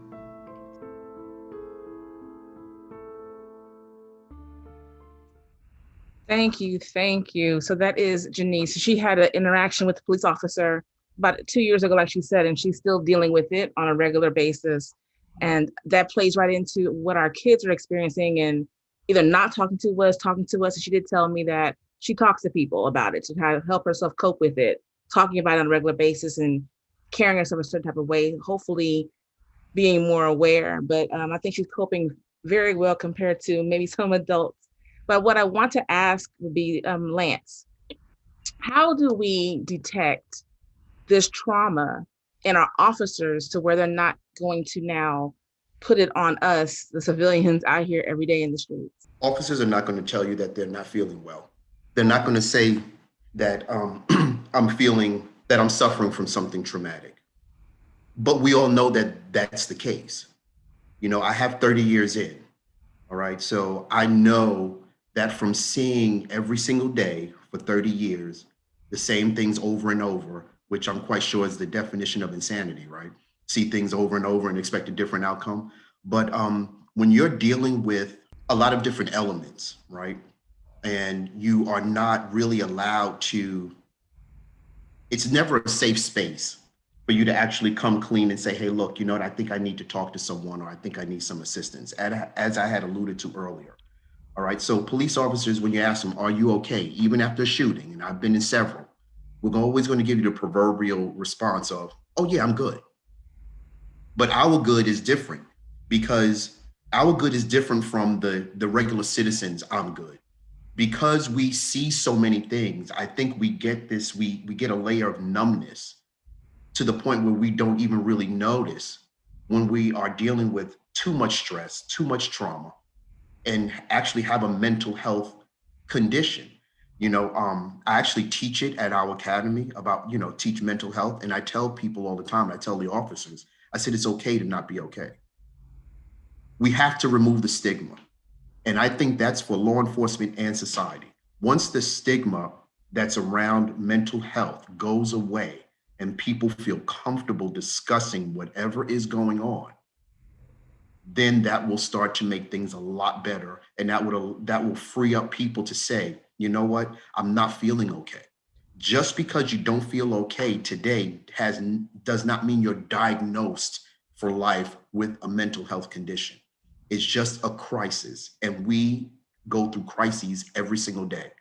Thank you. Thank you. So that is Janice. She had an interaction with the police officer about 2 years ago, like she said, and she's still dealing with it on a regular basis. And that plays right into what our kids are experiencing, and either not talking to us. And she did tell me that she talks to people about it to try to help herself cope with it, talking about it on a regular basis and carrying herself a certain type of way, hopefully being more aware. But I think she's coping very well compared to maybe some adults. But what I want to ask would be, Lance, how do we detect this trauma in our officers to where they're not going to now put it on us, the civilians out here every day in the streets? Officers are not going to tell you that they're not feeling well. They're not going to say that I'm suffering from something traumatic. But we all know that that's the case. I have 30 years in. All right. So I know that from seeing every single day for 30 years, the same things over and over, which I'm quite sure is the definition of insanity, right? See things over and over and expect a different outcome. But when you're dealing with a lot of different elements, right? And you are not really allowed to, it's never a safe space for you to actually come clean and say, hey, look, you know what, I think I need to talk to someone, or I think I need some assistance, as I had alluded to earlier. All right. So police officers, when you ask them, are you okay? Even after a shooting, and I've been in several, we're always going to give you the proverbial response of, oh yeah, I'm good. But our good is different, because Our good is different from the regular citizens' I'm good. Because we see so many things, I think we get this, we get a layer of numbness to the point where we don't even really notice when we are dealing with too much stress, too much trauma, and actually have a mental health condition. I actually teach it at our academy about, teach mental health. And I tell people all the time, I tell the officers, I said, it's okay to not be okay. We have to remove the stigma. And I think that's for law enforcement and society. Once the stigma that's around mental health goes away and people feel comfortable discussing whatever is going on, then that will start to make things a lot better. And that will free up people to say, you know what, I'm not feeling okay. Just because you don't feel okay today does not mean you're diagnosed for life with a mental health condition. It's just a crisis. And we go through crises every single day.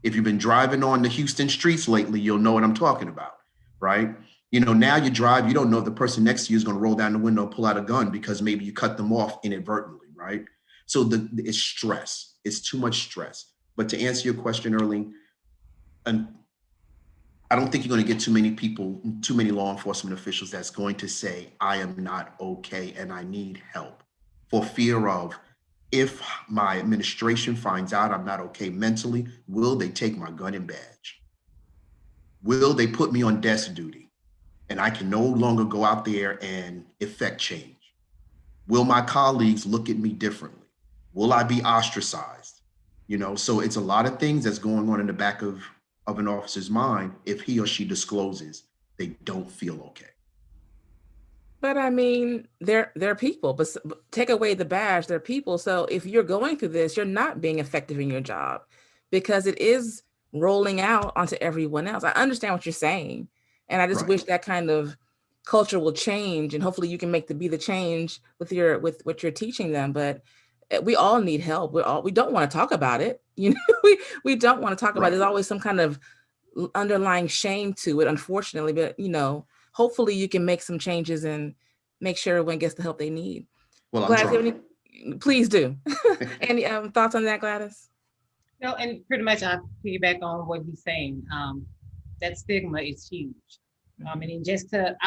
If you've been driving on the Houston streets lately, you'll know what I'm talking about, right? Now you drive, you don't know if the person next to you is going to roll down the window and pull out a gun because maybe you cut them off inadvertently, right? So it's stress. It's too much stress. But to answer your question, Earlene, and I don't think you're going to get too many people, too many law enforcement officials that's going to say, I am not okay and I need help, for fear of, if my administration finds out I'm not okay mentally, will they take my gun and badge? Will they put me on desk duty and I can no longer go out there and effect change? Will my colleagues look at me differently? Will I be ostracized? So it's a lot of things that's going on in the back of an officer's mind if he or she discloses they don't feel okay. But I mean, they're people, but take away the badge, they're people. So if you're going through this, you're not being effective in your job because it is rolling out onto everyone else. I understand what you're saying. And I just Right. wish that kind of culture will change, and hopefully you can be the change with what you're teaching them. But we all need help. We don't want to talk about it. We don't want to talk about it. Right. There's always some kind of underlying shame to it, unfortunately. But hopefully you can make some changes and make sure everyone gets the help they need. Well, I'm Gladys, trying. please do. Any thoughts on that, Gladys? No, and pretty much I piggyback on what he's saying. That stigma is huge. And then just what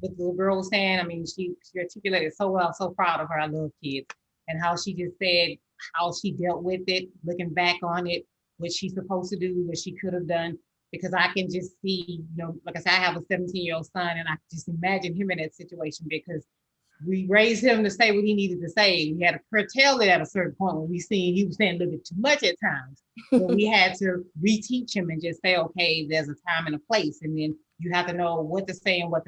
the little girl was saying, I mean, she articulated so well. I'm so proud of her. I love kids. And how she just said how she dealt with it, looking back on it, what she's supposed to do, what she could have done. Because I can just see, like I said, I have a 17-year-old son, and I just imagine him in that situation because we raised him to say what he needed to say. We had to curtail it at a certain point when we seen he was saying a little bit too much at times. But we had to reteach him and just say, okay, there's a time and a place. And then you have to know what to say and what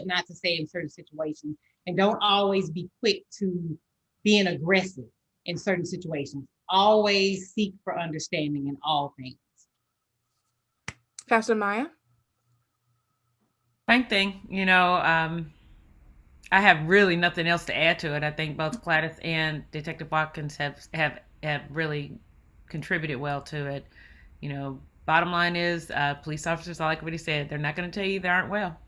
not to say in certain situations. And don't always be quick to being aggressive in certain situations. Always seek for understanding in all things. Pastor Maya? Same thing, I have really nothing else to add to it. I think both Gladys and Detective Watkins have really contributed well to it. Bottom line is, police officers, I like what he said, they're not going to tell you they aren't well.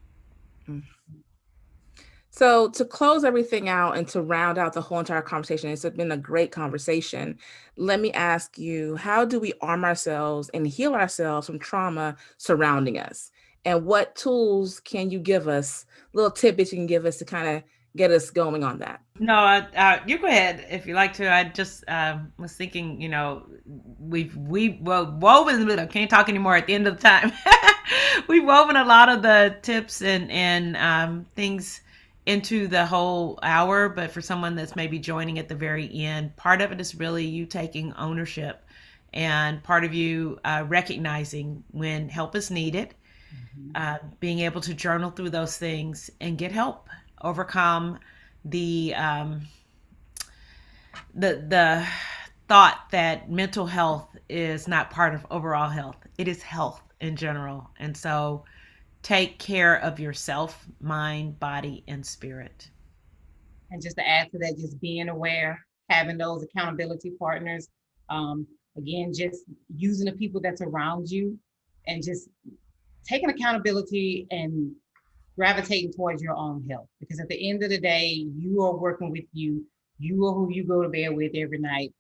So to close everything out and to round out the whole entire conversation, it's been a great conversation. Let me ask you, how do we arm ourselves and heal ourselves from trauma surrounding us? And what tools can you give us, little tidbits you can give us to kind of get us going on that? No, you go ahead if you like to. I just was thinking, we've woven, I can't talk anymore at the end of the time. We've woven a lot of the tips and things into the whole hour, but for someone that's maybe joining at the very end, part of it is really you taking ownership, and part of you recognizing when help is needed, being able to journal through those things and get help, overcome the thought that mental health is not part of overall health. It is health in general. And so take care of yourself, mind, body, and spirit. And just to add to that, just being aware, having those accountability partners, again, just using the people that's around you and just taking accountability and gravitating towards your own health. Because at the end of the day, you are working with you. You are who you go to bed with every night.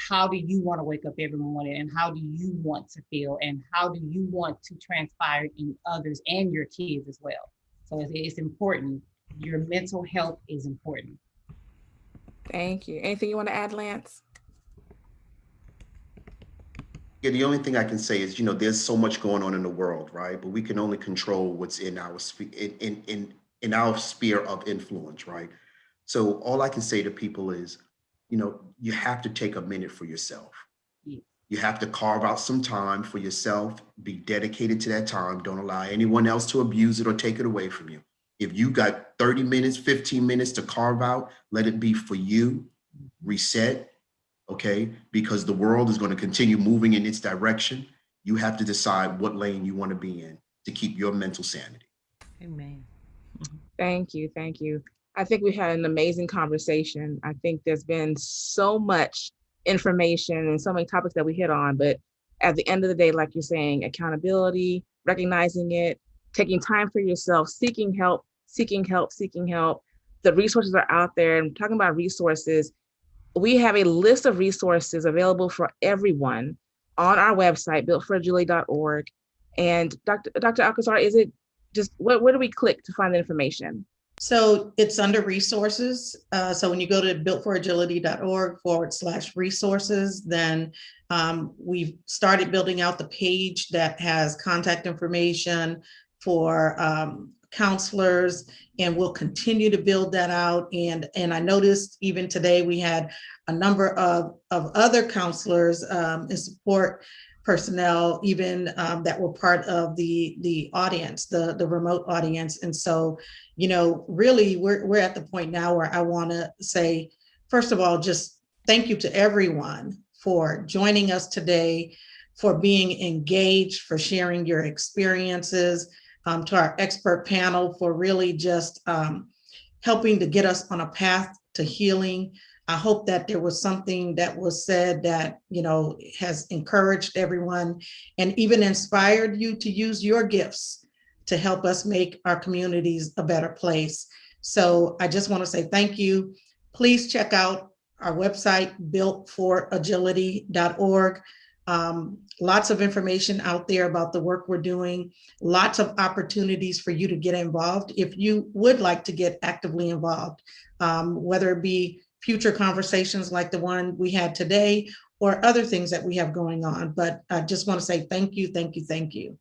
How do you want to wake up every morning, and how do you want to feel, and how do you want to transpire in others and your kids as well? So it's important. Your mental health is important. Thank you. Anything you want to add, Lance? Yeah, the only thing I can say is, there's so much going on in the world, right? But we can only control what's in our in our sphere of influence, right? So all I can say to people is, you have to take a minute for yourself. Yeah. You have to carve out some time for yourself, be dedicated to that time. Don't allow anyone else to abuse it or take it away from you. If you got 30 minutes, 15 minutes to carve out, let it be for you. Reset, okay? Because the world is going to continue moving in its direction. You have to decide what lane you want to be in to keep your mental sanity. Amen. Thank you. Thank you. I think we had an amazing conversation. I think there's been so much information and so many topics that we hit on, but at the end of the day, like you're saying, accountability, recognizing it, taking time for yourself, seeking help, seeking help, seeking help. The resources are out there. And talking about resources, we have a list of resources available for everyone on our website, builtforagility.org. And Dr. Alcazar, is it just, where do we click to find the information? So it's under resources. So when you go to builtforagility.org/resources, then we've started building out the page that has contact information for counselors, and we'll continue to build that out. And I noticed even today we had a number of other counselors and support personnel even that were part of the audience, the remote audience. And so, really we're at the point now where I want to say, first of all, just thank you to everyone for joining us today, for being engaged, for sharing your experiences, to our expert panel for really just helping to get us on a path to healing. I hope that there was something that was said that, has encouraged everyone and even inspired you to use your gifts to help us make our communities a better place. So I just want to say thank you. Please check out our website, builtforagility.org. Lots of information out there about the work we're doing, lots of opportunities for you to get involved if you would like to get actively involved, whether it be future conversations like the one we had today or other things that we have going on. But I just want to say thank you, thank you, thank you.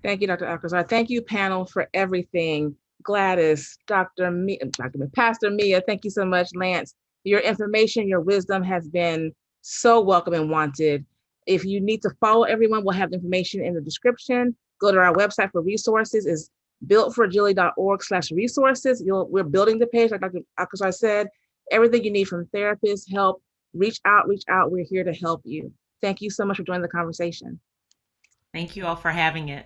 Thank you, Dr. Alcazar. Thank you, panel, for everything. Gladys, Pastor Mia, thank you so much. Lance, your information, your wisdom has been so welcome and wanted. If you need to follow everyone, we'll have information in the description. Go to our website for resources, is builtforagility.org/resources. We're building the page, like Dr. Alcazar said. Everything you need from therapists, help, reach out. We're here to help you. Thank you so much for joining the conversation. Thank you all for having it.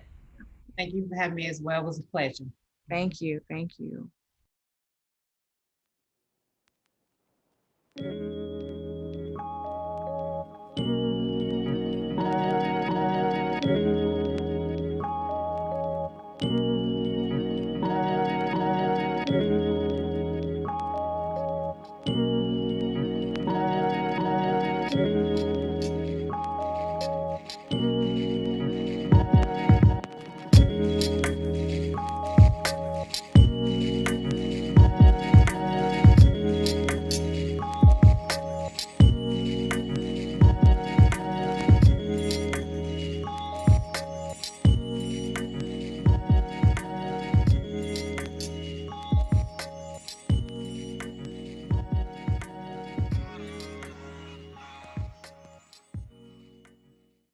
Thank you for having me as well. It was a pleasure. Thank you. Thank you.